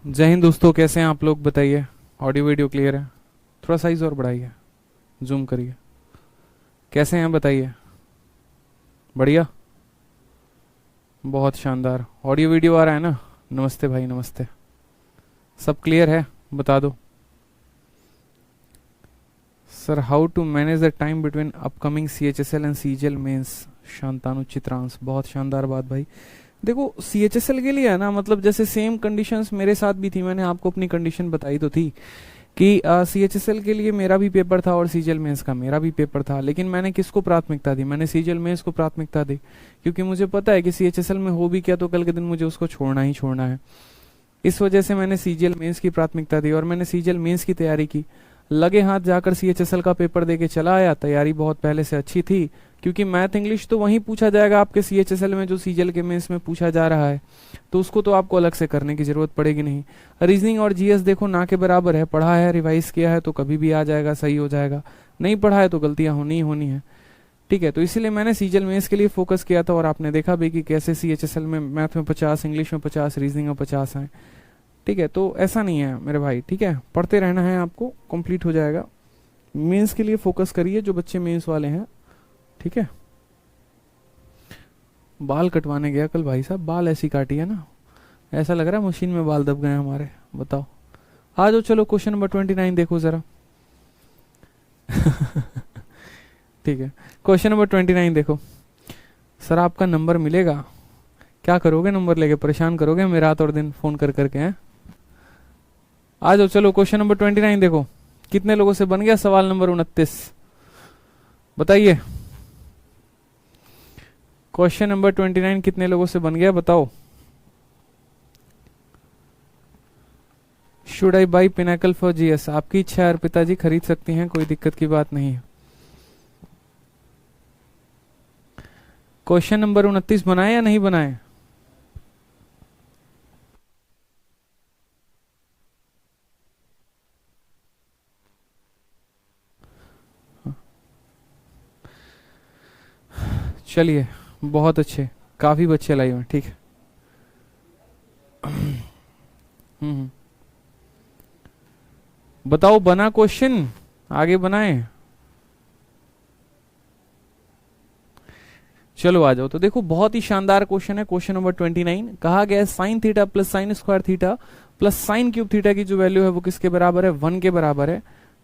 जय हिंद दोस्तों, कैसे हैं आप लोग? बताइए। ऑडियो वीडियो क्लियर है? थोड़ा साइज और बढ़ाइए, जूम करिए। कैसे हैं बताइए। बढ़िया, बहुत शानदार। ऑडियो वीडियो आ रहा है ना? नमस्ते भाई, नमस्ते। सब क्लियर है? बता दो sir. How to manage the time between upcoming CHSL and CGL mains? Shantanu Chitransh, बहुत शानदार बात भाई। देखो CHSL के लिए है ना, मतलब जैसे सेम कंडीशंस मेरे साथ भी थी। मैंने आपको अपनी कंडीशन बताई तो थी कि CHSL के लिए मेरा भी पेपर था और CGL मेंस का मेरा भी पेपर था, लेकिन मैंने किसको प्राथमिकता दी? मैंने CGL मेंस को प्राथमिकता दी, क्योंकि मुझे पता है कि CHSL में हो भी क्या तो कल के दिन मुझे उसको छोड़ना ही छोड़ना है। इस वजह से मैंने CGL मेंस की प्राथमिकता दी और मैंने CGL मेंस की तैयारी की। लगे हाथ जाकर CHSL का पेपर देके चला आया। तैयारी बहुत पहले से अच्छी थी, क्योंकि मैथ इंग्लिश तो वहीं पूछा जाएगा आपके CHSL में जो CGL के मेंस में पूछा जा रहा है, तो उसको तो आपको अलग से करने की जरूरत पड़ेगी नहीं। रीजनिंग और GS देखो ना के बराबर है। पढ़ा है, रिवाइज किया है तो कभी भी आ जाएगा, सही हो जाएगा। नहीं पढ़ा है तो गलतियां होनी ही होनी है। ठीक है, तो इसीलिए मैंने CGL मेंस के लिए फोकस किया था और आपने देखा भी कि कैसे CHSL में मैथ में 50, इंग्लिश में 50, रीजनिंग में 50 है। ठीक है, तो ऐसा नहीं है मेरे भाई। ठीक है, पढ़ते रहना है आपको, कंप्लीट हो जाएगा। मेंस के लिए फोकस करिए जो बच्चे मेंस वाले हैं। ठीक है। बाल कटवाने गया कल भाई साहब, बाल ऐसी काटी है ना, ऐसा लग रहा है मशीन में बाल दब गए हमारे। बताओ। आ जाओ, चलो क्वेश्चन नंबर 29 देखो जरा। ठीक है, क्वेश्चन नंबर 29 देखो। सर आपका नंबर मिलेगा, क्या करोगे नंबर लेके? परेशान करोगे हमें रात और दिन फोन कर करके हैं? आ जाओ, चलो क्वेश्चन नंबर 29 देखो। कितने लोगों से बन गया सवाल नंबर 29? बताइए। क्वेश्चन नंबर 29 कितने लोगों से बन गया बताओ। Should I by Pinnacle for GS? आपकी इच्छा है अर्पिता जी, खरीद सकती हैं, कोई दिक्कत की बात नहीं है। क्वेश्चन नंबर 29 बनाए या नहीं बनाए? चलिए, बहुत अच्छे, काफी बच्चे लाए हुए हैं। ठीक है। बताओ, बना क्वेश्चन? आगे बनाए। चलो आ जाओ। तो देखो बहुत ही शानदार क्वेश्चन है। क्वेश्चन नंबर 29 कहा गया है sine theta plus sine square theta plus sine cube theta की जो वैल्यू है वो किसके बराबर है? 1 के बराबर है।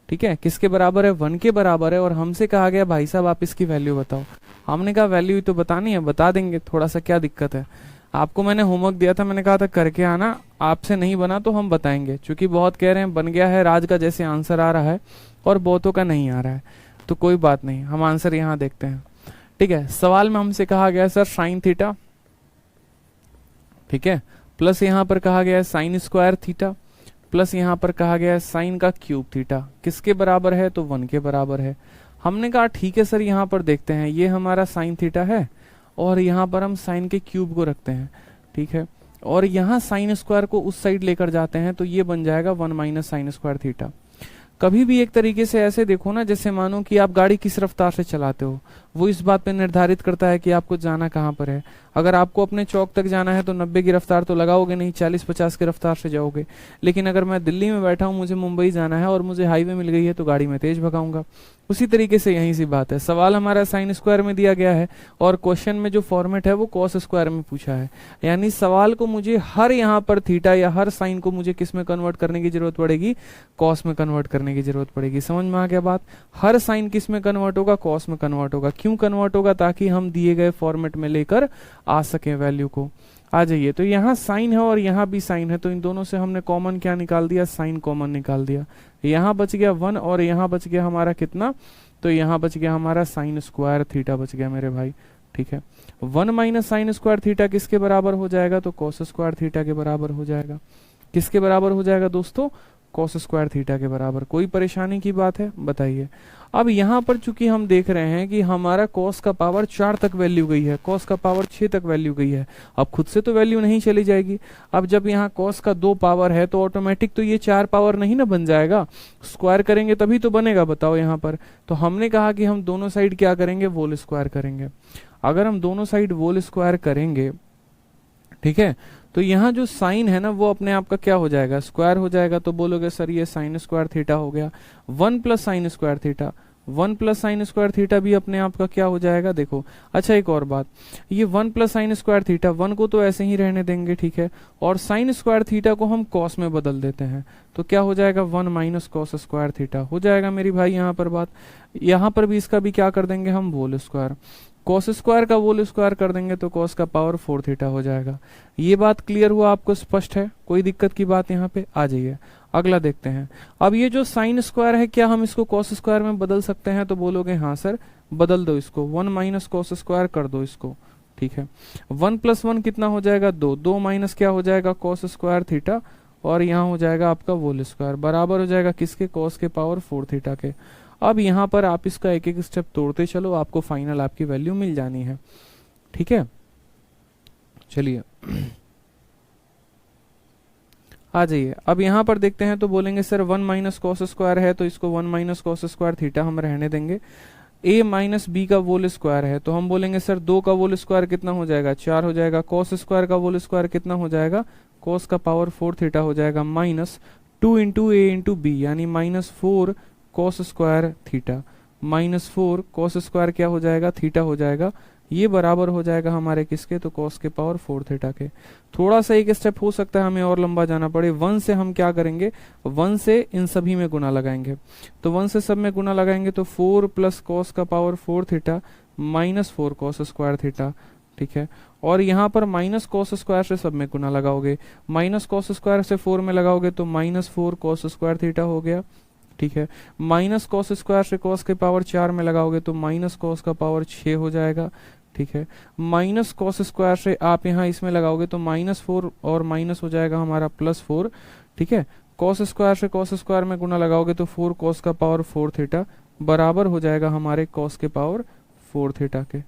ठीक है, किसके बराबर है? 1 के बराबर है। और हमसे कहा गया भाई साहब आप इसकी वैल्यू बताओ। हमने कहा वैल्यू ही तो बतानी है, बता देंगे, थोड़ा सा क्या दिक्कत है। आपको मैंने होमवर्क दिया था, मैंने कहा था करके आना। आपसे नहीं बना तो हम बताएंगे, क्योंकि बहुत कह रहे हैं बन गया है, राज का जैसे आंसर आ रहा है और बहुतों का नहीं आ रहा है। तो कोई बात नहीं, हम आंसर यहाँ देखते हैं। ठीक है, सवाल में हमसे कहा गया सर साइन थीटा, ठीक है, प्लस यहां पर कहा गया है साइन स्क्वायर थीटा, प्लस यहां पर कहा गया है साइन का क्यूब थीटा, किसके बराबर है? तो 1 के बराबर है। हमने कहा ठीक है सर, यहां पर देखते हैं, ये हमारा साइन थीटा है और यहां पर हम साइन के क्यूब को रखते हैं। ठीक है, और यहां साइन स्क्वायर को उस साइड लेकर जाते हैं तो ये बन जाएगा 1 माइनस साइन स्क्वायर थीटा। कभी भी एक तरीके से ऐसे देखो ना, जैसे मानो कि आप गाड़ी किस रफ्तार से चलाते हो, वो इस बात पे निर्धारित करता है कि आपको जाना कहाँ पर है। अगर आपको अपने चौक तक जाना है तो 90 की रफ्तार तो लगाओगे नहीं, 40-50 की रफ्तार से जाओगे। लेकिन अगर मैं दिल्ली में बैठा हूँ, मुझे मुंबई जाना है और मुझे हाईवे मिल गई है तो गाड़ी में तेज भगाऊंगा। उसी तरीके से यही सी बात है। सवाल हमारा साइन स्क्वायर में दिया गया है और क्वेश्चन में जो फॉर्मेट है वो कॉस स्क्वायर में पूछा है। यानी सवाल को मुझे हर यहाँ पर थीटा या हर साइन को मुझे किस में कन्वर्ट करने की जरूरत पड़ेगी? कॉस में कन्वर्ट करने की जरूरत पड़ेगी। समझ में आ गया बात? हर साइन किस में कन्वर्ट होगा? कॉस में कन्वर्ट होगा। क्यों कन्वर्ट होगा? ताकि हम दिए गए फॉर्मेट में लेकर आ सके वैल्यू को। आ जाइए, तो यहाँ साइन है और यहाँ भी साइन है, तो इन दोनों से हमने कॉमन क्या निकाल दिया? साइन कॉमन निकाल दिया। यहाँ बच गया 1 और यहाँ बच गया हमारा कितना? तो यहाँ बच गया हमारा साइन स्क्वायर थीटा बच गया मेरे भाई। ठीक है, 1 माइनस साइन स्क्वायर थीटा किसके बराबर हो जाएगा? तो कॉस स्क्वायर थीटा के बराबर हो जाएगा। किसके बराबर हो जाएगा दोस्तों? कॉस स्क्वायर थीटा के बराबर। कोई परेशानी की बात है? बताइए। अब यहाँ पर चूंकि हम देख रहे हैं कि हमारा कॉस का पावर 4 तक वैल्यू गई है, कॉस का पावर 6 तक वैल्यू गई है। अब खुद से तो वैल्यू नहीं चली जाएगी। अब जब यहाँ कॉस का 2 पावर है तो ऑटोमेटिक तो ये 4 पावर नहीं ना बन जाएगा, स्क्वायर करेंगे तभी तो बनेगा। बताओ यहाँ पर। तो हमने कहा कि हम दोनों साइड क्या करेंगे? वोल स्क्वायर करेंगे। अगर हम दोनों साइड वोल स्क्वायर करेंगे, ठीक है, तो यहाँ जो साइन है ना वो अपने आप का क्या हो जाएगा, स्क्वायर हो जाएगा। तो बोलोगे सर ये साइन स्क्वायर थीटा हो गया। 1 plus sine square theta, 1 plus sine square theta भी अपने आप का क्या हो जाएगा, देखो। अच्छा एक और बात, ये 1 प्लस साइन स्क्वायर थीटा, 1 को तो ऐसे ही रहने देंगे, ठीक है, और साइन स्क्वायर थीटा को हम कॉस में बदल देते हैं, तो क्या हो जाएगा 1 माइनस कॉस स्क्वायर थीटा हो जाएगा मेरी भाई। यहाँ पर बात, यहाँ पर भी इसका भी क्या कर देंगे हम, होल स्क्वायर, कॉस स्क्वायर का होल स्क्वायर कर देंगे तो कॉस का पावर 4 थीटा हो जाएगा। ये बात क्लियर हुआ आपको, स्पष्ट है, कोई दिक्कत की बात यहाँ पे? आ जाइए अगला देखते हैं। अब ये जो साइन स्क्वायर है क्या हम इसको कॉस स्क्वायर में बदल सकते हैं, तो बोलोगे हाँ सर बदल दो इसको, 1 माइनस कॉस स्क्वायर कर दो इसको, ठीक है। 1 प्लस 1 कितना हो जाएगा, 2, 2 माइनस क्या हो जाएगा, कॉस स्क्वायर थीटा, और यहाँ हो जाएगा आपका होल स्क्वायर, बराबर हो जाएगा किसके, कॉस के पावर 4 थीटा के। अब यहाँ पर आप इसका एक एक स्टेप तोड़ते चलो, आपको फाइनल आपकी वैल्यू मिल जानी है, ठीक है। चलिए आ जाइए, अब यहाँ पर देखते हैं, तो बोलेंगे सर 1 माइनस कॉस स्क्वायर है, तो इसको 1 माइनस कॉस स्क्वायर थीटा हम रहने देंगे। a माइनस बी का होल स्क्वायर है, तो हम बोलेंगे सर 2 का होल स्क्वायर कितना हो जाएगा, 4 हो जाएगा। कॉस स्क्वायर का होल स्क्वायर कितना हो जाएगा, कॉस का पावर 4 थीटा हो जाएगा, माइनस 2 इंटू ए इंटू बी, यानी minus 4 cos square theta, minus 4 cos square क्या हो जाएगा, थीटा हो जाएगा। ये बराबर हो जाएगा हमारे किसके, तो कॉस के पावर 4 थीटा के। थोड़ा सा एक स्टेप हो सकता है हमें और लंबा जाना पड़े, 1 से हम क्या करेंगे, 1 से इन सभी में गुना लगाएंगे, तो 1 से सब में गुना लगाएंगे तो 4 प्लस कॉस का power 4 theta minus 4 cos square theta, ठीक है। और यहाँ पर माइनस कॉस स्क्वायर से सब में गुना लगाओगे, माइनस कॉस स्क्वायर से 4 में लगाओगे तो माइनस 4 कॉस स्क्वायर थीटा हो गया, ठीक है। माइनस कॉस स्क्वायर से कॉस के पावर 4 में लगाओगे तो माइनस कॉस का पावर 6 हो जाएगा, ठीक है। माइनस कॉस स्क्वायर से आप यहाँ इसमें लगाओगे तो माइनस 4 और माइनस हो जाएगा हमारा प्लस 4, ठीक है। कॉस स्क्वायर से कॉस स्क्वायर में गुना लगाओगे तो 4 कॉस का पावर 4 थीटा बराबर हो जाएगा हमारे कॉस के पावर 4 थीटा के,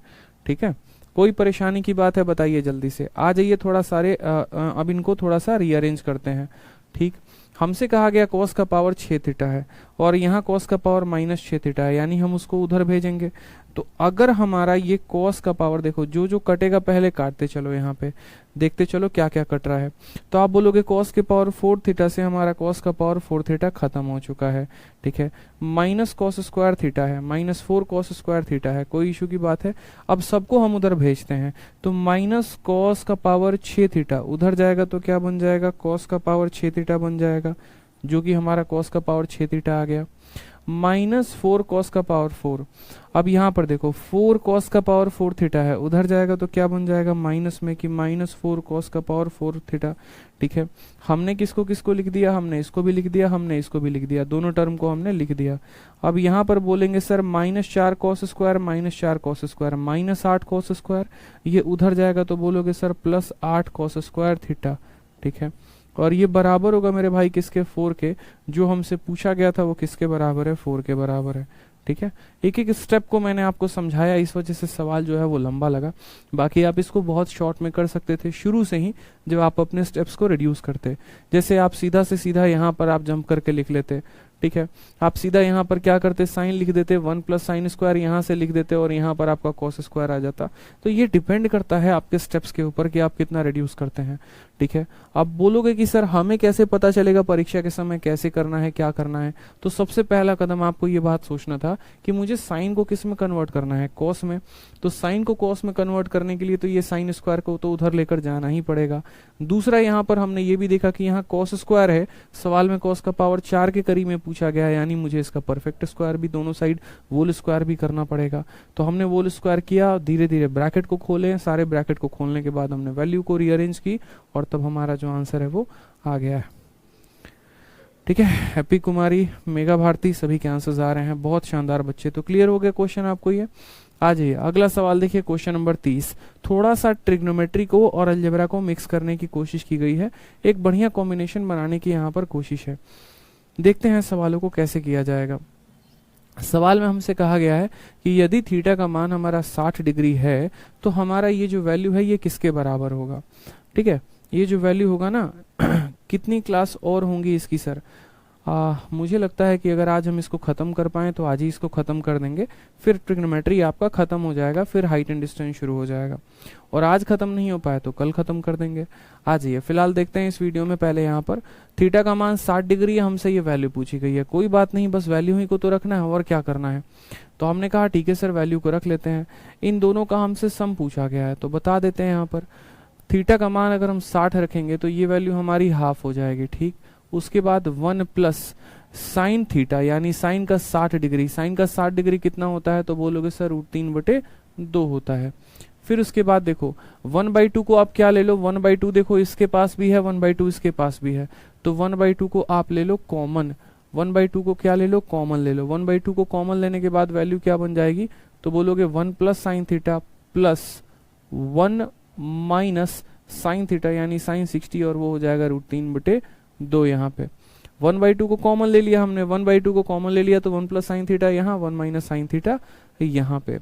ठीक है। कोई परेशानी की बात है बताइए जल्दी से, आ जाइए थोड़ा सारे। अब इनको थोड़ा सा रीअरेंज करते हैं, ठीक। हमसे कहा गया कॉस का पावर 6 थीटा है और यहाँ कॉस का पावर माइनस 6 थीटा है, यानी हम उसको उधर भेजेंगे। तो अगर हमारा ये कॉस का पावर, देखो जो जो कटेगा पहले काटते चलो, यहाँ पे देखते चलो क्या क्या कट रहा है। तो आप बोलोगे कॉस के पावर 4 थीटा से हमारा कॉस का पावर 4 थीटा खत्म हो चुका है, ठीक है। माइनस कॉस स्क्वायर थीटा है, माइनस 4 कॉस स्क्वायर थीटा है, कोई इशू की बात है। अब सबको हम उधर भेजते हैं, तो माइनस कॉस का पावर 6 थीटा उधर जाएगा तो क्या बन जाएगा, कॉस का पावर 6 थीटा बन जाएगा, जो कि हमारा कॉस का पावर 6 थीटा आ गया। माइनस 4 कॉस का पावर 4, अब यहाँ पर देखो 4 कॉस का पावर 4 थीटा है, उधर जाएगा तो क्या बन जाएगा माइनस में कि माइनस 4 कॉस का पावर 4 थीटा, ठीक है। हमने किसको किसको लिख दिया, हमने इसको भी लिख दिया, हमने इसको भी लिख दिया, दोनों टर्म को हमने लिख दिया। अब यहाँ पर बोलेंगे sir minus 4 cos square, minus 4 cos square, minus 8 cos square, ये उधर जाएगा तो बोलोगे sir plus 8 cos square theta, ठीक है। और ये बराबर होगा मेरे भाई किसके, 4 के। जो हमसे पूछा गया था वो किसके बराबर है, 4 के बराबर है, ठीक है। एक एक स्टेप को मैंने आपको समझाया, इस वजह से सवाल जो है वो लंबा लगा। बाकी आप इसको बहुत शॉर्ट में कर सकते थे शुरू से ही, जब आप अपने स्टेप्स को रिड्यूस करते। जैसे आप सीधा से सीधा यहाँ पर आप जंप करके लिख लेते, ठीक है। आप सीधा यहाँ पर क्या करते, साइन लिख देते, 1 प्लस साइन स्क्वायर यहाँ से लिख देते और यहाँ पर आपका कॉस स्क्वायर आ जाता। तो ये डिपेंड करता है आपके स्टेप्स के ऊपर कि आप कितना रिड्यूस करते हैं, ठीक है। आप बोलोगे कि सर हमें कैसे पता चलेगा परीक्षा के समय कैसे करना है, क्या करना है। तो सबसे पहला कदम आपको ये बात सोचना था कि मुझे साइन को किस में कन्वर्ट करना है, कॉस में। तो साइन को कॉस में कन्वर्ट करने के लिए तो ये साइन स्क्वायर को तो उधर लेकर जाना ही पड़ेगा। दूसरा यहाँ पर हमने ये भी देखा कि यहाँ कॉस स्क्वायर है, सवाल में कॉस का पावर 4 के करीब में पूछा गया, यानी मुझे इसका परफेक्ट स्क्वायर भी दोनों साइड वोल स्क्वायर भी करना पड़ेगा। तो हमने वोल स्क्वायर किया, धीरे धीरे ब्रैकेट को खोले, सारे ब्रैकेट को खोलने के बाद हमने वैल्यू को रीअरेंज की और तब हमारा जो आंसर है वो आ गया है, ठीक है। हैप्पी कुमारी, मेगा भारती, सभी के आंसर्स आ रहे हैं, बहुत शानदार बच्चे। तो क्लियर हो गया क्वेश्चन आपको ये। आ जाइए अगला सवाल देखिए, क्वेश्चन नंबर 30। थोड़ा सा ट्रिग्नोमेट्री को और अलजेब्रा को मिक्स करने की कोशिश की गई है, एक बढ़िया कॉम्बिनेशन बनाने की यहाँ पर कोशिश है। देखते हैं सवालों को कैसे किया जाएगा। सवाल में हमसे कहा गया है कि यदि थीटा का मान हमारा 60 डिग्री है तो हमारा ये जो वैल्यू है ये किसके बराबर होगा, ठीक है। ये जो वैल्यू होगा ना कितनी क्लास और होंगी इसकी सर। मुझे लगता है कि अगर आज हम इसको ख़त्म कर पाएँ तो आज ही इसको ख़त्म कर देंगे, फिर ट्रिग्नोमेट्री आपका ख़त्म हो जाएगा, फिर हाइट एंड डिस्टेंस शुरू हो जाएगा। और आज ख़त्म नहीं हो पाया तो कल ख़त्म कर देंगे। आ जाइए फिलहाल देखते हैं इस वीडियो में। पहले यहाँ पर थीटा का मान 60 डिग्री है, हमसे ये वैल्यू पूछी गई है। कोई बात नहीं, बस वैल्यू ही को तो रखना है और क्या करना है। तो हमने कहा ठीक है सर वैल्यू को रख लेते हैं। इन दोनों का हमसे सम पूछा गया है तो बता देते हैं। यहाँ पर थीटा का मान अगर हम 60 रखेंगे तो ये वैल्यू हमारी हाफ हो जाएगी, ठीक। उसके बाद 1 प्लस साइन थीटा, यानी साइन का 60 डिग्री। साइन का 60 डिग्री कितना होता है तो बोलोगे सर √3/2 होता है। फिर उसके बाद देखो 1/2 को आप क्या ले लो, 1/2 देखो इसके पास भी है, 1/2 इसके पास भी है, तो 1/2 को आप ले लो कॉमन। 1/2 को क्या ले लो, कॉमन ले लो। 1/2 को कॉमन लेने के बाद वैल्यू क्या बन जाएगी तो बोलोगे 1 plus sine theta plus 1 minus sine theta, यानी साइन 60, और वो हो जाएगा √3/2। यहाँ पे 1/2 को कॉमन ले लिया हमने, 1/2 को कॉमन ले लिया तो 1 प्लस साइन थीटा यहाँ, 1 माइनस साइन थीटा यहाँ पे।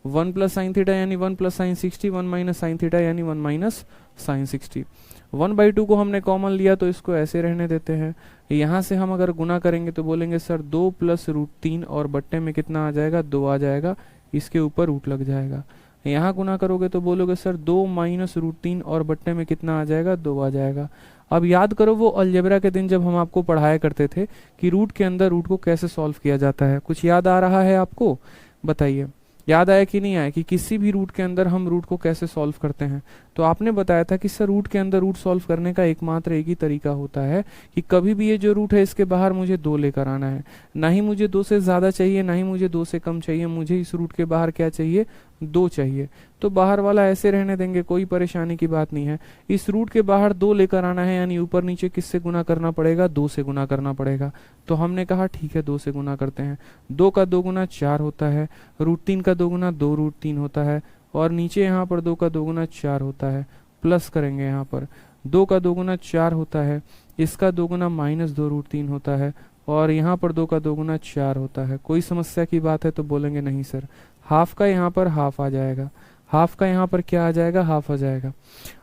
1 प्लस साइन थीटा यानी 1 plus sign 60, 1 minus sine theta यानी 1 माइनस साइन 60। 1/2 को हमने कॉमन लिया तो इसको ऐसे रहने देते हैं। यहाँ से हम अगर गुना करेंगे तो बोलेंगे सर 2 प्लस √3 और बट्टे में कितना आ जाएगा, 2 आ जाएगा, इसके ऊपर रूट लग जाएगा। यहाँ गुना करोगे तो बोलोगे सर 2 माइनस √3 और बट्टे में कितना आ जाएगा, 2 आ जाएगा। अब याद करो वो अलजेब्रा के दिन जब हम आपको पढ़ाया करते थे कि रूट के अंदर रूट को कैसे सॉल्व किया जाता है। कुछ याद आ रहा है आपको, बताइए याद आया कि नहीं आया कि किसी भी रूट के अंदर हम रूट को कैसे सॉल्व करते हैं। तो आपने बताया था कि सर रूट के अंदर रूट सॉल्व करने का एकमात्र एक ही तरीका होता है कि कभी भी ये जो रूट है इसके बाहर मुझे 2 लेकर आना है। ना ही मुझे 2 से ज्यादा चाहिए, ना ही मुझे 2 से कम चाहिए, मुझे इस रूट के बाहर क्या चाहिए, 2 चाहिए। तो बाहर वाला ऐसे रहने देंगे, कोई परेशानी की बात नहीं है। इस रूट के बाहर 2 लेकर आना है, यानी ऊपर नीचे किससे गुना करना पड़ेगा, 2 से गुना करना पड़ेगा। तो हमने कहा ठीक है 2 से गुना करते हैं। 2 का 2 गुना 4 होता है, √3 का 2 गुना 2√3 होता है, और नीचे यहाँ पर 2 का 2 गुना 4 होता है। प्लस करेंगे यहाँ पर 2 का 2 गुना 4 होता है, इसका 2 गुना माइनस 2√3 होता है, और यहाँ पर 2 का 2 गुना 4 होता है। कोई समस्या की बात है तो बोलेंगे नहीं सर। हाफ का यहाँ पर हाफ आ जाएगा, हाफ का यहाँ पर क्या आ जाएगा, हाफ आ जाएगा।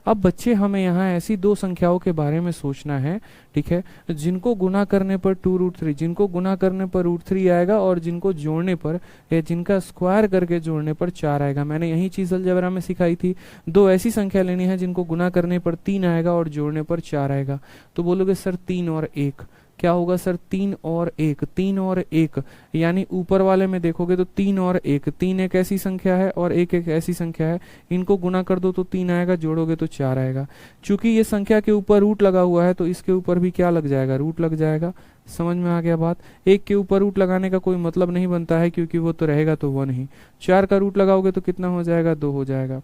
अब बच्चे हमें यहाँ ऐसी 2 संख्याओं के बारे में सोचना है, ठीक है, जिनको गुना करने पर 2√3, जिनको गुना करने पर √3 आएगा, और जिनको जोड़ने पर या जिनका स्क्वायर करके जोड़ने पर 4 आएगा। मैंने यही चीज अलजेब्रा में सिखाई थी। 2 ऐसी संख्या लेनी है जिनको गुना करने पर 3 आएगा और जोड़ने पर 4 आएगा। तो बोलोगे सर 3 और 1 क्या होगा सर, 3 और 1, 3 और 1, यानी ऊपर वाले में देखोगे तो 3 और 1, 3 एक ऐसी संख्या है और 1 एक ऐसी संख्या है। इनको गुना कर दो तो 3 आएगा, जोड़ोगे तो 4 आएगा। चूंकि ये संख्या के ऊपर रूट लगा हुआ है तो इसके ऊपर भी क्या लग जाएगा, रूट लग जाएगा। समझ में आ गया बात। 1 के ऊपर रूट लगाने का कोई मतलब नहीं बनता है, क्योंकि वो तो रहेगा तो 1 ही। 4 का रूट लगाओगे तो कितना हो जाएगा, 2 हो जाएगा।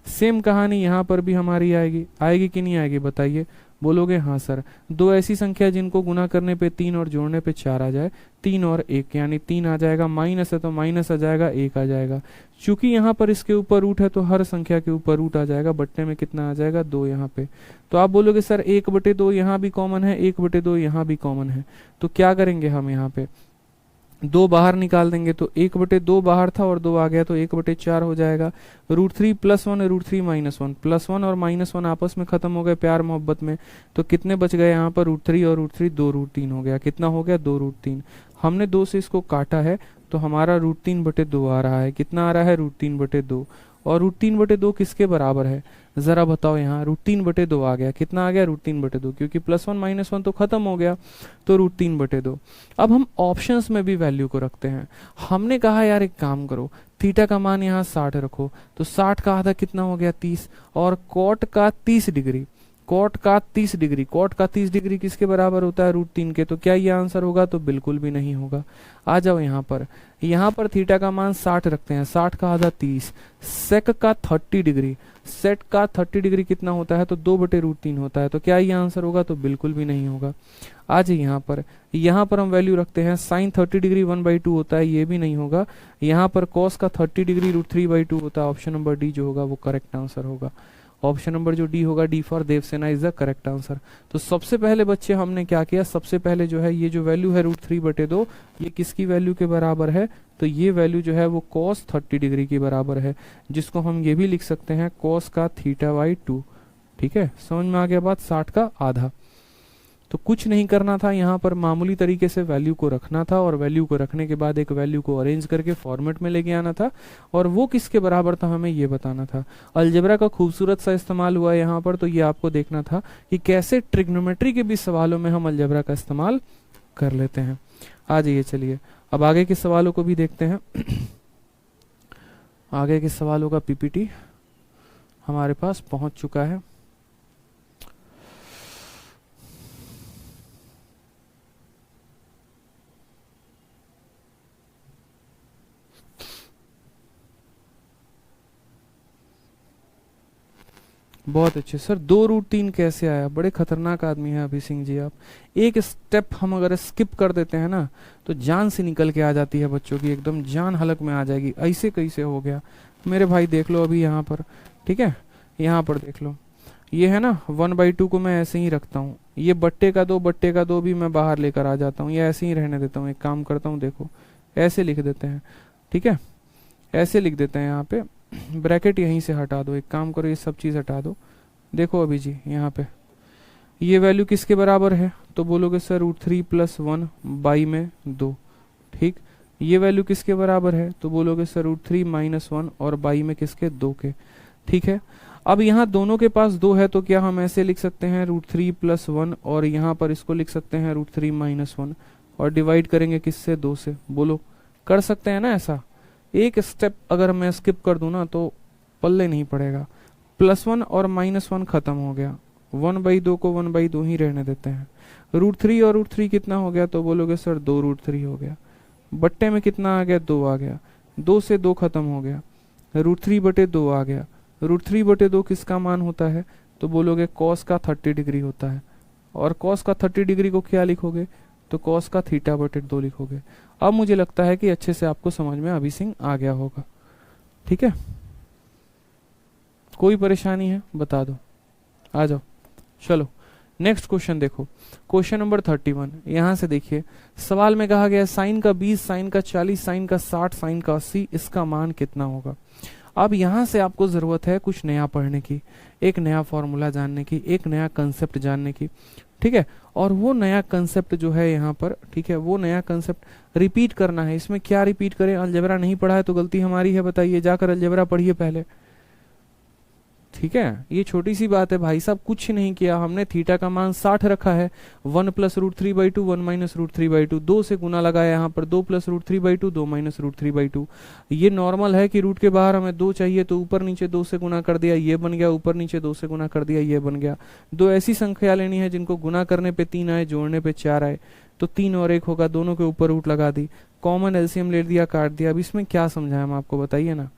सेम कहानी यहाँ पर भी हमारी आएगी, आएगी कि नहीं आएगी बताइए। बोलोगे हाँ सर। 2 ऐसी संख्या जिनको गुना करने पे 3 और जोड़ने पे 4 आ जाए, 3 और 1, यानी 3 आ जाएगा, माइनस है तो माइनस आ जाएगा, 1 आ जाएगा। चूंकि यहाँ पर इसके ऊपर रूट है तो हर संख्या के ऊपर रूट आ जाएगा, बट्टे में कितना आ जाएगा, 2 यहाँ पे। तो आप बोलोगे सर 1/2 यहाँ भी कॉमन है, 1/2 यहाँ भी कॉमन है। तो क्या करेंगे हम यहाँ पे, 2 बाहर निकाल देंगे तो 1/2 बाहर था और 2 आ गया तो 1/4 हो जाएगा। √3 + 1 √3 - 1, +1 और -1 आपस में खत्म हो गए प्यार मोहब्बत में। तो कितने बच गए यहाँ पर, √3 और √3, 2√3 हो गया। कितना हो गया, 2√3। हमने 2 से इसको काटा है तो हमारा √3/2 आ रहा है। कितना आ रहा है, √3/2। और √3/2 किसके बराबर है, जरा बताओ। यहाँ √3/2 आ गया। कितना आ गया, √3/2, क्योंकि +1 - 1 तो खत्म हो गया, तो √3/2। अब हम ऑप्शंस में भी वैल्यू को रखते हैं। हमने कहा यार एक काम करो, थीटा का मान यहाँ 60 रखो, तो 60 का आधा कितना हो गया, 30, और कॉट का 30 डिग्री, कॉट का 30 डिग्री, कॉट का 30 डिग्री किसके बराबर होता है, √3 के। तो क्या ये आंसर होगा, तो बिल्कुल भी नहीं होगा। आ जाओ यहाँ पर थीटा का मान 60 रखते हैं, 60 का आधा 30, सेक का 30 डिग्री, सेट का 30 डिग्री कितना होता है, तो 2/√3 होता है। तो क्या ये आंसर होगा, तो बिल्कुल भी नहीं होगा। आज यहाँ पर हम वैल्यू रखते हैं, साइन 30 डिग्री 1/2 होता है, ये भी नहीं होगा। यहाँ पर कॉस का 30 डिग्री √3/2 होता है। ऑप्शन नंबर डी जो होगा वो करेक्ट आंसर होगा। ऑप्शन नंबर जो डी होगा, D for Devsena, is the correct answer. तो सबसे पहले बच्चे हमने क्या किया, सबसे पहले जो है ये जो वैल्यू है √3/2, ये किसकी वैल्यू के बराबर है, तो ये वैल्यू जो है वो cos 30 डिग्री के बराबर है, जिसको हम ये भी लिख सकते हैं cos का θ/2। ठीक है, समझ में आ गया बात, 60 का आधा। तो कुछ नहीं करना था, यहाँ पर मामूली तरीके से वैल्यू को रखना था और वैल्यू को रखने के बाद एक वैल्यू को अरेंज करके फॉर्मेट में लेके आना था और वो किसके बराबर था हमें ये बताना था। अलजेब्रा का खूबसूरत सा इस्तेमाल हुआ है यहाँ पर, तो ये आपको देखना था कि कैसे ट्रिग्नोमेट्री के भी सवालों में हम अलजेब्रा का इस्तेमाल कर लेते हैं। आ जाइए, चलिए अब आगे के सवालों को भी देखते हैं। आगे के सवालों का पीपीटी हमारे पास पहुंच चुका है। बहुत अच्छे सर, 2√3 कैसे आया? बड़े खतरनाक आदमी है अभी सिंह जी आप। एक स्टेप हम अगर स्किप कर देते हैं ना तो जान से निकल के आ जाती है बच्चों की, एकदम जान हलक में आ जाएगी। ऐसे कैसे हो गया मेरे भाई? देख लो अभी यहाँ पर, ठीक है, यहाँ पर देख लो, ये है ना 1/2 को मैं ऐसे ही रखता हूँ, ये बट्टे का 2 भी मैं बाहर लेकर आ जाता हूँ, ये ऐसे ही रहने देता हूँ। एक काम करता हूँ, देखो ऐसे लिख देते हैं, ठीक है, ऐसे लिख देते हैं। यहाँ पे ब्रैकेट यहीं से हटा दो, एक काम करो ये सब चीज़ हटा दो। देखो अभी जी यहाँ पे ये वैल्यू किसके बराबर है? तो बोलोगे सर √3 + 1 बाई में 2, ठीक। ये वैल्यू किसके बराबर है? तो बोलोगे सर √3 - 1 और बाई में किसके? 2 के, ठीक है। अब यहाँ दोनों के पास 2 है तो क्या हम ऐसे लिख सकते हैं √3 + 1 और यहाँ पर इसको लिख सकते हैं √3 - 1 और डिवाइड करेंगे किससे? 2 से। बोलो कर सकते हैं ना ऐसा? एक स्टेप अगर मैं स्किप कर दूं ना तो पल्ले नहीं पड़ेगा। +1 और -1 खत्म हो गया, 1/2 को 1/2 ही रहने देते हैं। √3 और √3 कितना हो गया? तो बोलोगे सर 2√3 हो गया। बट्टे में कितना आ गया? 2 आ गया, 2 से 2 खत्म हो गया, √3/2 आ गया। √3/2 किसका मान होता है? तो बोलोगे कॉस का 30 डिग्री होता है। और कॉस का 30 डिग्री को क्या लिखोगे? तो कॉस का θ/2 लिखोगे। अब मुझे लगता है कि अच्छे से आपको समझ में अभी सिंह आ गया होगा, ठीक है। कोई परेशानी है बता दो, आ जाओ। चलो नेक्स्ट क्वेश्चन देखो, क्वेश्चन नंबर 31। यहां से देखिए सवाल में कहा गया साइन का 20, साइन का 40, साइन का 60, साइन का 80, इसका मान कितना होगा? अब यहां से आपको जरूरत है कुछ नया पढ़ने की, एक नया फॉर्मूला जानने की, एक नया कंसेप्ट जानने की, ठीक है। और वो नया कंसेप्ट जो है यहाँ पर, ठीक है, वो नया कंसेप्ट रिपीट करना है। इसमें क्या रिपीट करें? अलजेब्रा नहीं पढ़ा है तो गलती हमारी है, बताइए, जाकर अलजेब्रा पढ़िए पहले, ठीक है। ये छोटी सी बात है भाई साहब, कुछ नहीं किया हमने, थीटा का मान 60 रखा है, 1 + √3/2 1 - √3/2, 2 से गुना लगाया यहाँ पर, 2 + √3/2 2 - √3/2। ये नॉर्मल है कि रूट के बाहर हमें 2 चाहिए तो ऊपर नीचे 2 से गुना कर दिया, ये बन गया, ऊपर नीचे 2 से गुना कर दिया, ये बन गया। 2 ऐसी संख्या लेनी है जिनको गुना करने पे 3 आए, जोड़ने पे 4 आए, तो 3 और 1 होगा, दोनों के ऊपर रूट लगा दी, कॉमन एलसीएम ले दिया, काट दिया। अब इसमें क्या समझाएं हम आपको, बताइए ना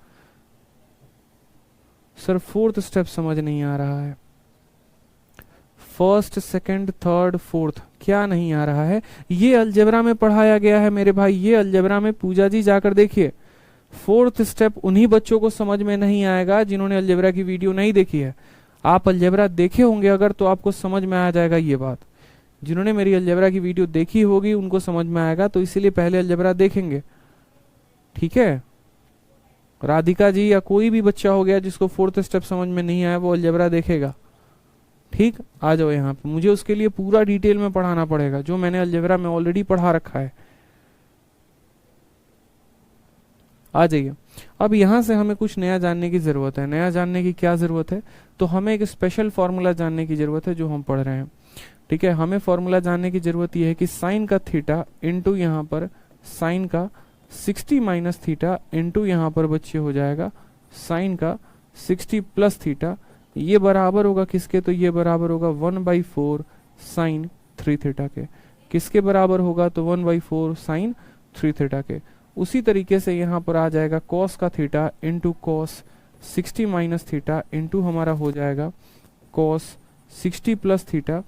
सर। 4th स्टेप समझ नहीं आ रहा है, 1st 2nd 3rd 4th क्या नहीं आ रहा है? ये अलजेब्रा में पढ़ाया गया है मेरे भाई, ये अलजेब्रा में, पूजा जी जाकर देखिए। 4th स्टेप उन्हीं बच्चों को समझ में नहीं आएगा जिन्होंने अलजेब्रा की वीडियो नहीं देखी है। आप अलजेब्रा देखे होंगे अगर तो आपको समझ में आ जाएगा ये बात। जिन्होंने मेरी अलजेब्रा की वीडियो देखी होगी उनको समझ में आएगा, तो इसीलिए पहले अलजेब्रा देखेंगे, ठीक है। राधिका जी या कोई भी बच्चा हो गया जिसको 4th स्टेप समझ में नहीं आया वो अलजेब्रा देखेगा, ठीक। आ जाओ यहाँ पे, मुझे उसके लिए पूरा डिटेल में पढ़ाना पड़ेगा जो मैंने अलजेब्रा में ऑलरेडी पढ़ा रखा है। आ जाइए। अब यहां से हमें कुछ नया जानने की जरूरत है। नया जानने की क्या जरूरत है? तो हमें एक स्पेशल फॉर्मूला जानने की जरूरत है जो हम पढ़ रहे हैं, ठीक है। हमें फॉर्मूला जानने की जरूरत यह है कि साइन का थीटा इंटू यहाँ पर साइन का 60 - थीटा इंटू यहाँ पर बच्चे हो जाएगा साइन का 60 + थीटा, ये बराबर होगा किसके? तो ये बराबर होगा 1/4 साइन 3 थीटा के। किसके बराबर होगा? तो 1/4 साइन 3 थीटा के। उसी तरीके से यहाँ पर आ जाएगा कॉस का theta into cos 60 - theta into हमारा हो जाएगा कॉस 60 + थीटा,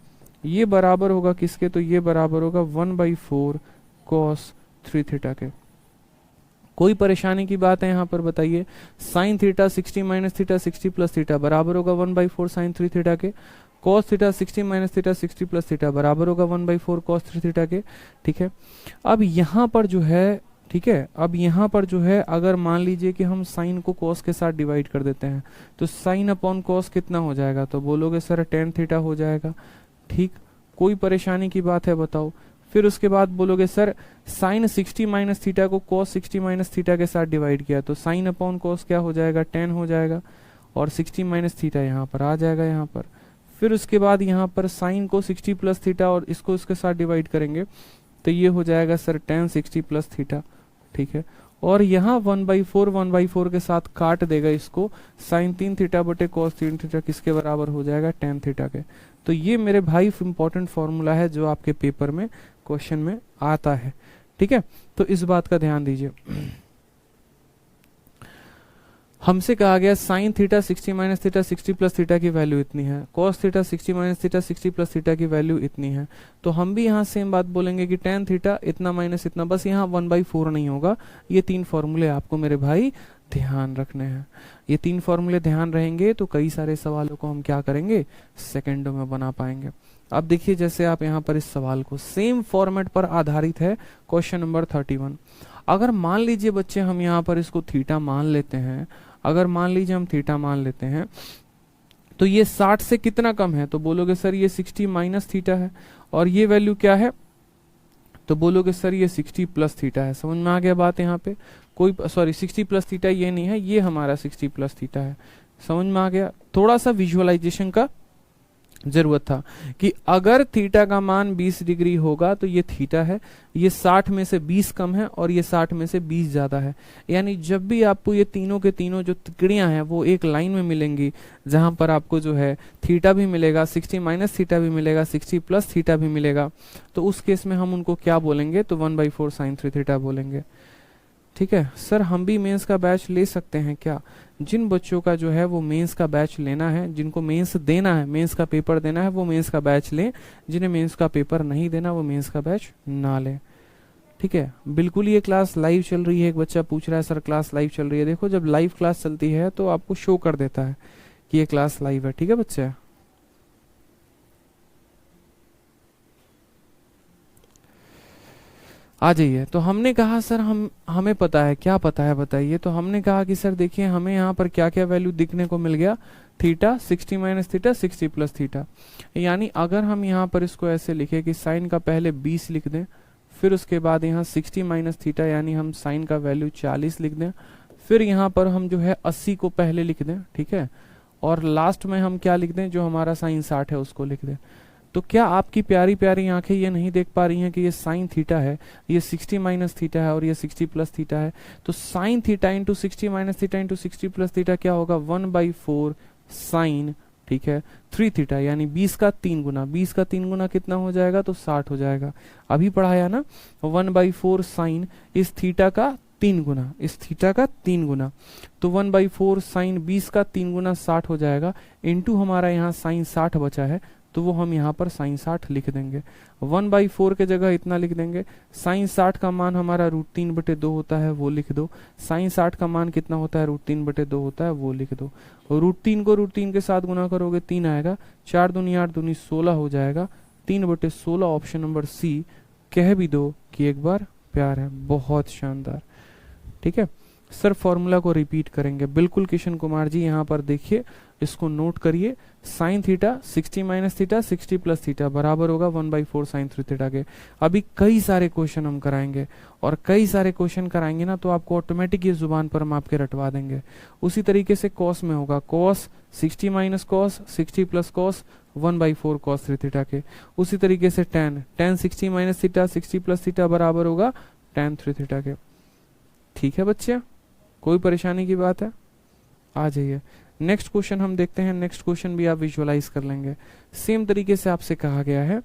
ये बराबर होगा किसके? तो ये बराबर होगा 1/4 कॉस 3 थीटा के। कोई परेशानी की बात है यहाँ पर बताइए? साइन थीटा 60 - थीटा 60 + थीटा बराबर होगा 1/4 साइन 3 थीटा के। कॉस थीटा 60 - थीटा 60 + थीटा बराबर होगा 1/4 कॉस 3 थीटा के, ठीक है। अब यहाँ पर जो है, ठीक है, अब यहाँ पर जो है अगर मान लीजिए कि हम साइन को कॉस के साथ डिवाइड कर देते हैं तो साइन अपॉन कॉस कितना हो जाएगा? तो बोलोगे सर tan थीटा हो जाएगा, ठीक। कोई परेशानी की बात है बताओ। फिर उसके बाद बोलोगे सर साइन 60 माइनस थीटा को कॉस 60 माइनस थीटा के साथ डिवाइड किया तो साइन अपॉन कॉस क्या हो जाएगा, 10 हो जाएगा, और 60 माइनस थीटा यहाँ पर आ जाएगा यहाँ पर। फिर उसके बाद यहाँ पर साइन को 60 प्लस थीटा और इसको इसके साथ डिवाइड करेंगे तो ये हो जाएगा सर tan 60 प्लस थीटा, ठीक है। और यहाँ 1/4 के साथ काट देगा इसको, साइन 3 थीटा बटे कॉस 3 थीटा किसके बराबर हो जाएगा, tan थीटा के। तो ये मेरे भाई इंपॉर्टेंट फॉर्मूला है जो आपके पेपर में क्वेश्चन में आता है, ठीक है। तो इस बात का ध्यान दीजिए। हमसे कहा गया sine theta 60 minus theta 60 plus theta की वैल्यू इतनी है, cos theta 60 minus theta 60 plus theta की वैल्यू इतनी है। तो हम भी यहाँ सेम बात बोलेंगे कि tan थीटा इतना माइनस इतना, बस यहाँ 1/4 नहीं होगा। ये 3 फॉर्मूले आपको मेरे भाई ध्यान रखने हैं। ये 3 फॉर्मूले ध्यान रहेंगे तो कई सारे सवालों को हम क्या करेंगे, सेकेंडों में बना पाएंगे। अब देखिए जैसे आप यहाँ पर इस सवाल को सेम फॉर्मेट पर आधारित है, क्वेश्चन नंबर 31। अगर मान लीजिए बच्चे हम यहाँ पर इसको थीटा मान लेते हैं, अगर मान लीजिए हम थीटा मान लेते हैं तो ये 60 से कितना कम है, तो बोलोगे सर ये 60 माइनस थीटा है, और ये वैल्यू क्या है, तो बोलोगे सर ये 60 प्लस थीटा है। समझ में आ गया बात यहाँ पे, कोई सॉरी 60 प्लस थीटा ये नहीं है, ये हमारा 60 प्लस थीटा है। समझ में आ गया। थोड़ा सा विजुअलाइजेशन का जरूरत था कि अगर थीटा का मान 20 डिग्री होगा तो ये थीटा है, ये 60 में से 20 कम है और ये 60 में से 20 ज्यादा है। यानी जब भी आपको ये तीनों के तीनों जो त्रिज्याएं हैं वो एक लाइन में मिलेंगी, जहां पर आपको जो है थीटा भी मिलेगा, 60 माइनस थीटा भी मिलेगा, 60 प्लस थीटा भी मिलेगा, तो उस केस में हम उनको क्या बोलेंगे, तो 1/4 साइन 3 थीटा बोलेंगे, ठीक है। सर हम भी मेंस का बैच ले सकते हैं क्या? जिन बच्चों का जो है वो मेंस का बैच लेना है, जिनको मेंस देना है, मेंस का पेपर देना है, वो मेंस का बैच लें। जिन्हें मेंस का पेपर नहीं देना वो मेंस का बैच ना लें, ठीक है। बिल्कुल ये क्लास लाइव चल रही है। एक बच्चा पूछ रहा है सर क्लास लाइव चल रही है। देखो जब लाइव क्लास चलती है तो आपको शो कर देता है कि ये क्लास लाइव है, ठीक है बच्चे। आ जाइए। तो हमने कहा सर हमें पता है, क्या पता है बताइए। तो हमने कहा कि सर देखिए हमें यहाँ पर क्या क्या वैल्यू दिखने को मिल गया, theta 60 minus theta 60 plus theta. यानी अगर हम यहाँ पर इसको ऐसे लिखे कि साइन का पहले 20 लिख दें, फिर उसके बाद यहाँ 60 माइनस थीटा यानी हम साइन का वैल्यू 40 लिख दें, फिर यहाँ पर हम जो है 80 को पहले लिख दें, ठीक है, और लास्ट में हम क्या लिख दें, जो हमारा साइन 60 है उसको लिख दें। तो क्या आपकी प्यारी प्यारी आंखें ये नहीं देख पा रही हैं कि ये साइन थीटा है, ये 60 माइनस थीटा है और ये 60 प्लस थीटा है। तो sine theta into 60 minus theta into 60 plus theta क्या होगा, 1/4 साइन, ठीक है, 3 थीटा, यानी 20 का 3 गुना। 20 का 3 गुना कितना हो जाएगा, तो 60 हो जाएगा। अभी पढ़ाया ना, 1/4 साइन इस थीटा का 3 गुना, इस थीटा का 3 गुना। तो 1/4 साइन 20 का 3 गुना 60 हो जाएगा, इंटू हमारा यहाँ साइन 60 बचा है तो वो हम यहाँ पर साइन 60 लिख देंगे। 1/4 के जगह इतना लिख देंगे। साइन 60 का मान हमारा √3/2 होता है, वो लिख दो। साइन 60 का मान कितना होता है, √3/2 होता है, वो लिख दो। √3 को √3 के साथ गुना करोगे 3 आएगा, 4 दूनी 8 दूनी 16 हो जाएगा। 3/16 ऑप्शन नंबर सी। कह भी दो कि एक बार प्यार है। बहुत शानदार, ठीक है। सर फॉर्मूला को रिपीट करेंगे, बिल्कुल किशन कुमार जी, यहाँ पर देखिए, इसको नोट करिए। Sine theta 60 minus theta 60 plus theta बराबर होगा 1/4 साइन 3 थीटा के। अभी कई सारे क्वेश्चन हम कराएंगे, और कई सारे क्वेश्चन कराएंगे ना तो आपको ऑटोमेटिक ये जुबान पर हम आपके रटवा देंगे। उसी तरीके से कॉस में होगा, cos 60 minus cos 60 plus cos 1/4 cos 3 theta के। उसी तरीके से tan 60 minus theta 60 plus theta बराबर होगा tan 3 थीटा के। ठीक है बच्चे, कोई परेशानी की बात है? आ जाइए। नेक्स्ट क्वेश्चन हम देखते हैं। नेक्स्ट क्वेश्चन भी आप विजुअलाइज कर लेंगे। सेम तरीके से आपसे कहा गया है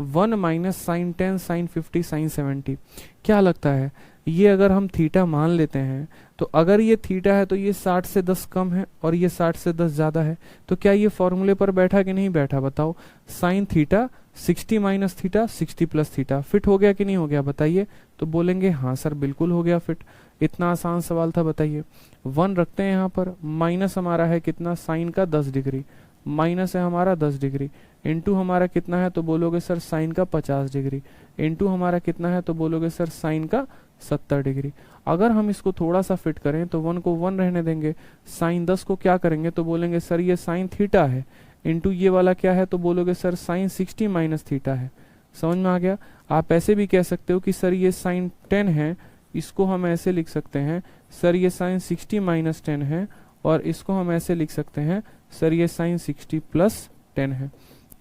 1 माइनस साइन 10 साइन 50 साइन 70। क्या लगता है, ये अगर हम थीटा मान लेते हैं तो अगर ये थीटा है तो ये 60 से 10 कम है और ये 60 से 10 ज्यादा है, तो क्या ये फॉर्मूले पर बैठा कि नहीं बैठा बताओ। Sine theta 60 minus theta 60 plus theta fit हो गया कि नहीं हो गया बताइए। तो बोलेंगे हाँ सर बिल्कुल हो गया फिट। इतना आसान सवाल था बताइए। 1 रखते हैं यहाँ पर, माइनस हमारा है कितना, साइन का 10 डिग्री, माइनस है हमारा 10 डिग्री, इनटू हमारा कितना है तो बोलोगे सर साइन का 50 डिग्री, इनटू हमारा कितना है तो बोलोगे सर साइन का 70 डिग्री। अगर हम इसको थोड़ा सा फिट करें तो 1 को 1 रहने देंगे, साइन 10 को क्या करेंगे तो बोलेंगे सर ये साइन थीटा है, इंटू ये वाला क्या है, तो बोलोगे सर साइन 60 माइनस थीटा है। समझ में आ गया। आप ऐसे भी कह सकते हो कि सर ये साइन 10 है, इसको हम ऐसे लिख सकते हैं सर ये साइन 60 माइनस 10 है, और इसको हम ऐसे लिख सकते हैं सर ये साइन 60 प्लस 10 है।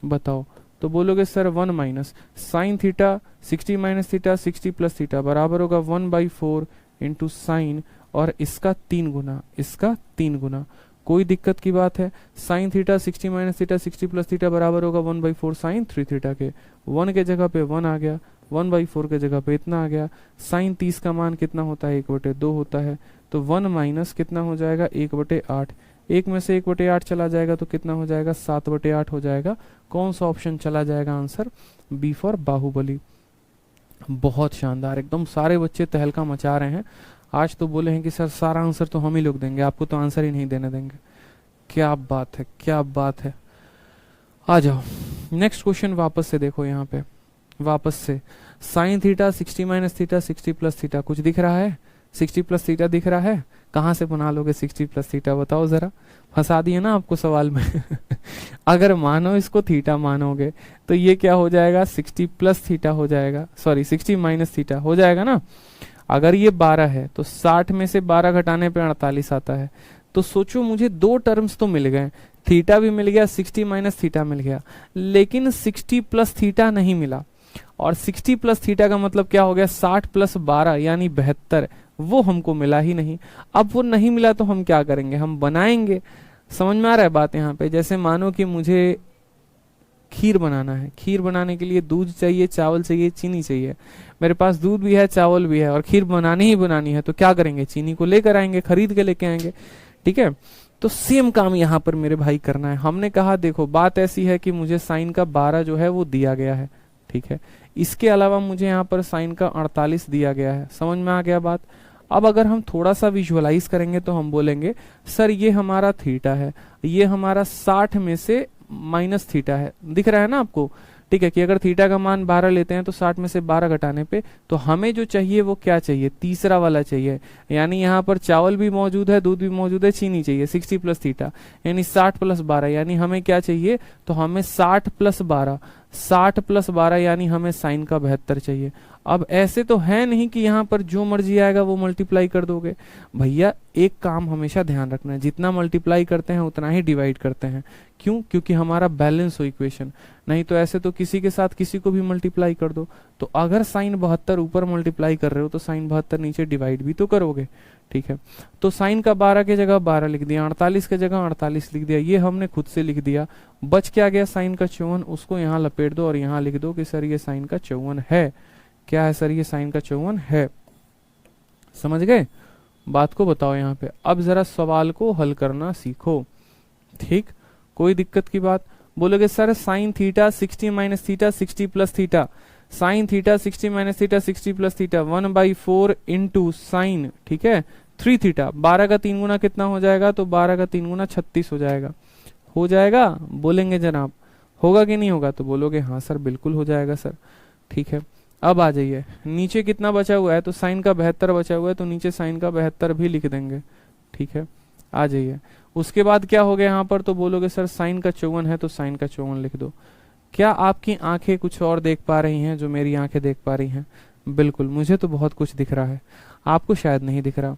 बताओ, तो बोलोगे sir 1 minus sine theta 60 minus theta 60 plus theta बराबर होगा 1/4 इंटू साइन, और इसका 3 गुना, इसका 3 गुना। कोई दिक्कत की बात है। Sine theta 60 minus theta 60 plus theta बराबर होगा 1/4 साइन 3 थीटा के। 1 के जगह पे 1 आ गया, 1/4 के जगह पे इतना आ गया। साइन 30 का मान कितना होता है, 1/2 होता है। तो 1 माइनस कितना हो जाएगा, 1/8। 1 में से 1/8 चला जाएगा तो कितना हो जाएगा, 7/8 हो जाएगा। कौन सा ऑप्शन चला जाएगा आंसर, बी फॉर बाहुबली। बहुत शानदार, एकदम सारे बच्चे तहलका मचा रहे हैं। आज तो बोले हैं कि सर सारा आंसर तो हम ही लोग देंगे, आपको तो आंसर ही नहीं देने देंगे। क्या बात है, क्या बात है। आ जाओ नेक्स्ट क्वेश्चन वापस से देखो यहाँ पे, वापस से sine theta 60 minus theta 60 plus theta, कुछ दिख रहा है, 60 प्लस थीटा दिख रहा है। कहाँ से बना लोगे 60 प्लस थीटा, बताओ जरा। फंसा दिए ना आपको सवाल में। अगर मानो इसको थीटा मानोगे तो ये क्या हो जाएगा, 60 प्लस थीटा हो जाएगा, सॉरी 60 माइनस थीटा हो जाएगा ना। अगर ये 12 है तो 60 में से 12 घटाने पे 48 आता है। तो सोचो मुझे 2 टर्म्स तो मिल गए, थीटा भी मिल गया, 60 माइनस थीटा मिल गया, लेकिन 60 प्लस थीटा नहीं मिला। और 60 प्लस थीटा का मतलब क्या हो गया, 60 प्लस 12 यानी 72, वो हमको मिला ही नहीं। अब वो नहीं मिला तो हम क्या करेंगे, हम बनाएंगे। समझ में आ रहा है बात यहाँ पे। जैसे मानो कि मुझे खीर बनाना है, खीर बनाने के लिए दूध चाहिए, चावल चाहिए, चीनी चाहिए। मेरे पास दूध भी है, चावल भी है, और खीर बनानी ही बनानी है, तो क्या करेंगे, चीनी को लेकर आएंगे, खरीद के लेके आएंगे। ठीक है, तो सेम काम यहाँ पर मेरे भाई करना है। हमने कहा देखो बात ऐसी है कि मुझे साइन का 12 जो है वो दिया गया है, ठीक है। इसके अलावा मुझे यहाँ पर साइन का 48 दिया गया है। समझ में आ गया बात। अब अगर हम थोड़ा सा विजुअलाइज करेंगे तो हम बोलेंगे सर ये हमारा थीटा है, ये हमारा 60 में से माइनस थीटा है, दिख रहा है ना आपको। ठीक है, कि अगर थीटा का मान 12 लेते हैं तो 60 में से 12 घटाने पे तो हमें जो चाहिए वो क्या चाहिए, तीसरा वाला चाहिए। यानी यहाँ पर चावल भी मौजूद है, दूध भी मौजूद है, चीनी चाहिए, 60 प्लस थीटा यानी 60 प्लस 12, यानी हमें क्या चाहिए, तो हमें 60 प्लस 12, 60 प्लस 12 यानी हमें साइन का 72 चाहिए। अब ऐसे तो है नहीं कि यहाँ पर जो मर्जी आएगा वो मल्टीप्लाई कर दोगे। भैया एक काम हमेशा ध्यान रखना है, जितना मल्टीप्लाई करते हैं उतना ही डिवाइड करते हैं। क्यों, क्योंकि हमारा बैलेंस हो इक्वेशन। नहीं तो ऐसे तो किसी के साथ किसी को भी मल्टीप्लाई कर दो। तो अगर साइन 72 ऊपर मल्टीप्लाई कर रहे हो तो साइन 72 नीचे डिवाइड भी तो करोगे। ठीक है, तो साइन का 12 के जगह 12 लिख दिया, 48 के जगह 48 लिख दिया, ये हमने खुद से लिख दिया। बच क्या गया, साइन का 54, उसको यहाँ लपेट दो और यहाँ लिख दो कि सर ये साइन का 54 है। क्या है सर, ये साइन का 54 है। समझ गए बात को। बताओ यहाँ पे अब जरा सवाल को हल करना सीखो। ठीक, कोई दिक्कत की बात। बोलोगे sir sine theta 60 minus theta 60 plus theta, sine theta 60 minus theta 60 plus theta 1/4 into sine, ठीक है 3 थीटा। 12 का 3 गुना कितना हो जाएगा, तो 12 का 3 गुना 36 हो जाएगा। हो जाएगा बोलेंगे जनाब, होगा कि नहीं होगा, तो बोलोगे हाँ सर बिल्कुल हो जाएगा सर। ठीक है, अब आ जाइए नीचे कितना बचा हुआ है, तो साइन का 72 बचा हुआ है, तो नीचे साइन का 72 भी लिख देंगे। ठीक है, आ जाइए। उसके बाद क्या हो गया यहाँ पर, तो बोलोगे सर साइन का 54 है तो साइन का 54 लिख दो। क्या आपकी आंखें कुछ और देख पा रही हैं जो मेरी आंखें देख पा रही हैं? बिल्कुल, मुझे तो बहुत कुछ दिख रहा है, आपको शायद नहीं दिख रहा।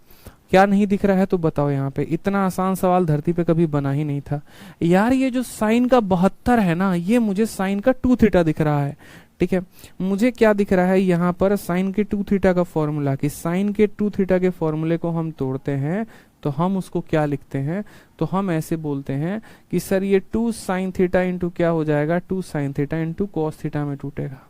क्या नहीं दिख रहा है तो बताओ यहाँ पे। इतना आसान सवाल धरती पे कभी बना ही नहीं था यार। ये जो साइन का 72 है ना, ये मुझे साइन का 2 थीटा दिख रहा है। ठीक है, मुझे क्या दिख रहा है यहाँ पर, साइन के 2 थीटा का फॉर्मूला, कि साइन के 2 थीटा के फॉर्मूले को हम तोड़ते हैं तो हम उसको क्या लिखते हैं, तो हम ऐसे बोलते हैं कि सर ये 2 साइन थीटा इंटू क्या हो जाएगा, 2 sine theta into cos theta में टूटेगा।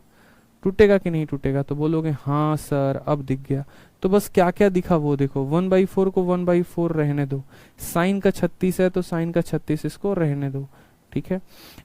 टूटेगा कि नहीं टूटेगा, तो बोलोगे हाँ सर अब दिख गया। तो बस क्या क्या दिखा वो देखो, 1/4 को 1/4 रहने दो, साइन का 36 है तो साइन का 36 इसको रहने दो। ठीक है,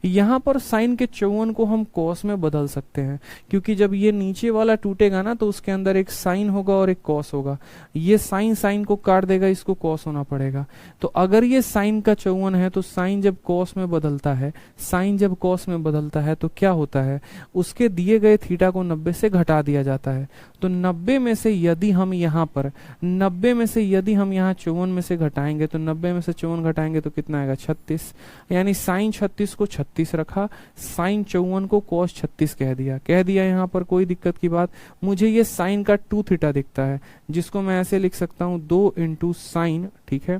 यहाँ पर साइन के 54 को हम कॉस में बदल सकते हैं, क्योंकि जब ये नीचे वाला टूटेगा ना तो उसके अंदर एक साइन होगा और एक कॉस होगा। ये साइन साइन को काट देगा, इसको कॉस होना पड़ेगा। तो अगर ये साइन का 54 है तो साइन जब कॉस में बदलता है, साइन जब कॉस में बदलता है तो क्या होता है, उसके दिए गए थीटा को 90 से घटा दिया जाता है। तो 90 में से यदि हम यहाँ पर 90 में से यदि हम यहाँ 54 में से घटाएंगे तो 90 में से 54 घटाएंगे तो कितना आएगा, 36। यानी साइन 36 को 36 रखा, साइन 54 को cos 36 कह दिया यहाँ पर, कोई दिक्कत की बात। मुझे ये साइन का 2 थीटा दिखता है, जिसको मैं ऐसे लिख सकता हूँ 2 इंटू साइन, ठीक है,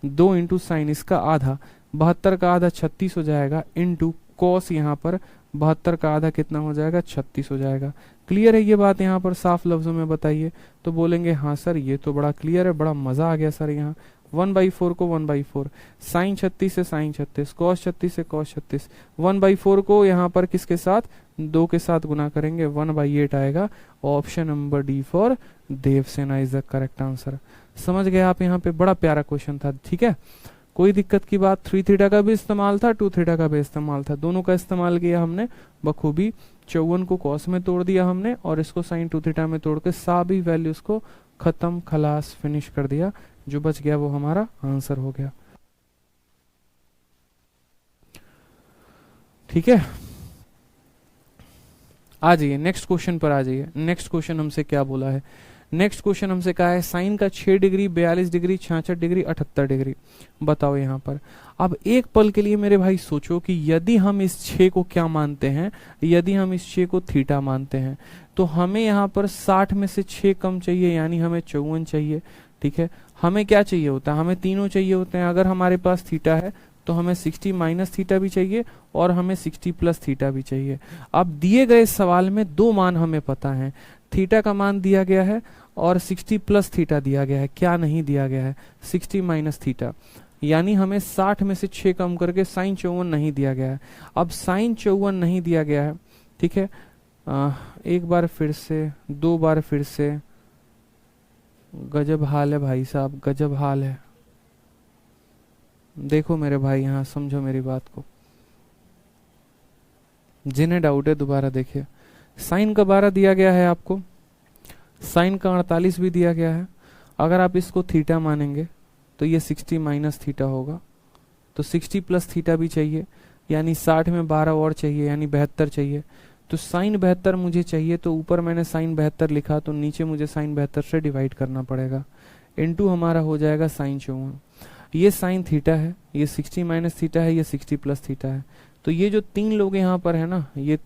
2 इंटू साइन, इसका आधा 72 का आधा 36 हो जाएगा, इंटू कॉस यहाँ पर 72 का आधा कितना हो जाएगा, 36 हो जाएगा। क्लियर है ये बात, यहाँ पर साफ लफ्जों में बताइए। तो बोलेंगे हाँ सर ये तो बड़ा क्लियर है, बड़ा मजा आ गया सर। यहाँ 1/4 को 1/4, साइन 36 से साइन 36, कॉस 36 से कॉस 36, 1/4 को यहाँ पर किसके साथ, 2 के साथ गुना करेंगे, 1/8 आएगा। Option number D for Devsena is the correct answer. समझ गए आप, यहाँ पे बड़ा प्यारा क्वेश्चन था, ठीक है, कोई दिक्कत की बात। 3 थीटा का भी इस्तेमाल था, 2 थीटा का भी इस्तेमाल था, दोनों का इस्तेमाल किया हमने बखूबी। 54 को कॉस में तोड़ दिया हमने और इसको साइन 2 थीटा में तोड़ के सभी वैल्यूज को खत्म, खलास, फिनिश कर दिया। जो बच गया वो हमारा आंसर हो गया। ठीक है, आ जाइए नेक्स्ट क्वेश्चन पर आ जाइए। नेक्स्ट क्वेश्चन हमसे क्या बोला है, नेक्स्ट क्वेश्चन हमसे कहा है साइन का 6 डिग्री, 42 डिग्री, 66 डिग्री, 78 डिग्री। बताओ यहाँ पर। अब एक पल के लिए मेरे भाई सोचो कि यदि हम इस 6 को क्या मानते हैं, यदि हम इस 6 को थीटा मानते हैं, तो हमें यहाँ पर 60 में से 6 कम चाहिए, यानी हमें 54 चाहिए। ठीक है, हमें क्या चाहिए होता है, हमें तीनों चाहिए होते हैं। अगर हमारे पास थीटा है तो हमें 60 माइनस थीटा भी चाहिए और हमें 60 प्लस थीटा भी चाहिए। अब दिए गए सवाल में 2 मान हमें पता है, थीटा का मान दिया गया है और 60 प्लस थीटा दिया गया है। क्या नहीं दिया गया है, 60 माइनस थीटा, यानी हमें 60 में से 6 कम करके साइन 54 नहीं दिया गया है। अब साइन 54 नहीं दिया गया है, ठीक है, एक बार फिर से, 2 बार फिर से, गजब हाल है भाई साहब, गजब हाल है। देखो मेरे भाई, यहाँ समझो मेरी बात को, जिन्हें डाउट है दोबारा देखिए। साइन का 12 दिया गया है आपको, साइन का 48 भी दिया गया है। अगर आप इसको थीटा मानेंगे तो ये 60 माइनस थीटा होगा, तो 60 प्लस थीटा भी चाहिए, यानी 60 में 12 और चाहिए, यानी 72 चाहिए। तो साइन 72 मुझे चाहिए, तो ऊपर मैंने साइन 72 लिखा, तो नीचे मुझे साइन 72 से डिवाइड करना पड़ेगा, इनटू हमारा हो जाएगा साइन 54। ये साइन थीटा है, ये 60 माइनस थीटा है, ये 60 प्लस थीटा है। तो ये जो 3 लोग यहाँ पर है ना, ये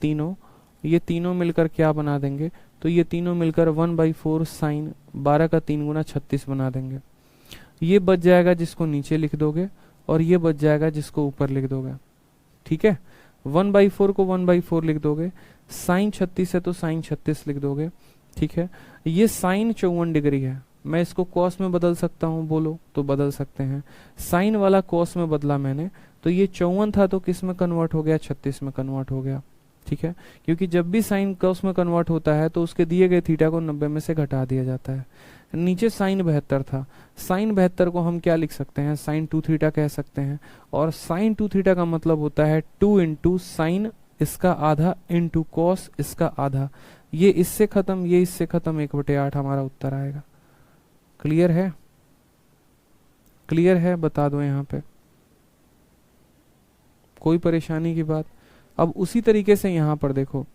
तीनों मिलकर क्या बना देंगे, तो ये तीनों मिलकर 1/4 साइन 12 का 3 गुना 36 बना देंगे। ये बच जाएगा जिसको नीचे लिख दोगे, और ये बच जाएगा जिसको ऊपर लिख दोगे। ठीक है, 1/4 को 1/4 लिख दोगे, साइन 36 है तो साइन 36 लिख दोगे। ठीक है, ये साइन 54 डिग्री है, मैं इसको कॉस में बदल सकता हूँ, बोलो तो बदल सकते हैं। साइन वाला कॉस में बदला मैंने, तो ये 54 था तो किस में कन्वर्ट हो गया, 36 में कन्वर्ट हो गया। ठीक है, क्योंकि जब भी साइन कॉस में कन्वर्ट होता है तो उसके दिए गए थीटा को 90 में से घटा दिया जाता है। नीचे साइन 72 था, साइन 72 को हम क्या लिख सकते हैं, साइन 2 थीटा कह सकते हैं। और साइन 2 थीटा का मतलब होता है 2 इंटू साइन इसका आधा इंटू कॉस इसका आधा। ये इससे खत्म, ये इससे खत्म, 1/8 हमारा उत्तर आएगा। क्लियर है, क्लियर है, बता दो यहाँ पे, कोई परेशानी की बात। अब उसी तरीके से यहाँ पर देखो,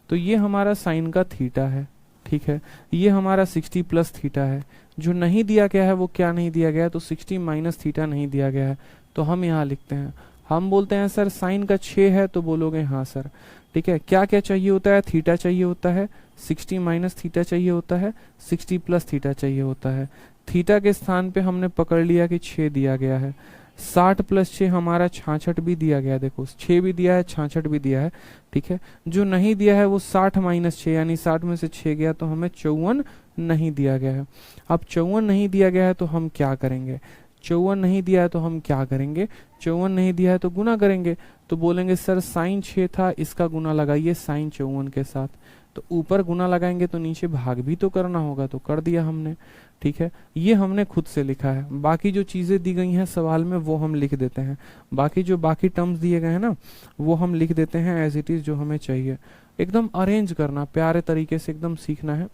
तो ये हमारा साइन का थीटा है, ठीक है, ये हमारा 60 प्लस थीटा है। जो नहीं दिया गया है वो क्या नहीं दिया गया है, तो 60 माइनस थीटा नहीं दिया गया है। तो हम यहाँ लिखते हैं, हम बोलते हैं सर साइन का 6 है, तो बोलोगे हाँ सर। ठीक है, क्या क्या चाहिए होता है, थीटा चाहिए होता है, 60 माइनस थीटा चाहिए होता है, 60 प्लस थीटा चाहिए होता है। थीटा के स्थान पे हमने पकड़ लिया कि 6 दिया गया है, 60 प्लस 6 हमारा 66 भी दिया गया है। देखो 6 भी दिया है, 66 भी दिया है। ठीक है, जो नहीं दिया है वो 60 माइनस 6, यानी 60 में से 6 गया, तो हमें 54 नहीं दिया गया है। अब 54 नहीं दिया गया है तो हम क्या करेंगे, 54 नहीं दिया है तो हम क्या करेंगे, 54 नहीं दिया है तो गुना करेंगे। तो बोलेंगे सर साइन 6 था, इसका गुना लगाइए साइन 54 के साथ। तो ऊपर गुना लगाएंगे तो नीचे भाग भी तो करना होगा, तो कर दिया हमने। ठीक है, ये हमने खुद से लिखा है। बाकी जो चीजें दी गई हैं सवाल में वो हम लिख देते हैं, बाकी जो बाकी टर्म्स दिए गए हैं ना वो हम लिख देते हैं एज इट इज, जो हमें चाहिए। एकदम अरेंज करना, प्यारे तरीके से एकदम सीखना है,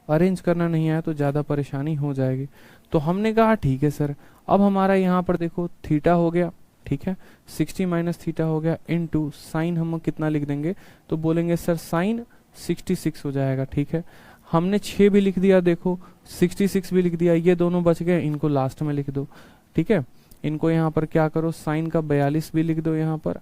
अरेंज करना नहीं आया तो ज्यादा परेशानी हो जाएगी। तो हमने कहा ठीक है सर, अब हमारा यहाँ पर देखो थीटा हो गया, ठीक है, 60 माइनस थीटा हो गया, इनटू साइन हम कितना लिख देंगे, तो बोलेंगे सर साइन 66 हो जाएगा। ठीक है, हमने 6 भी लिख दिया, देखो 66 भी लिख दिया, ये दोनों बच गए, इनको लास्ट में लिख दो। ठीक है, इनको यहाँ पर क्या करो, साइन का 42 भी लिख दो यहाँ पर,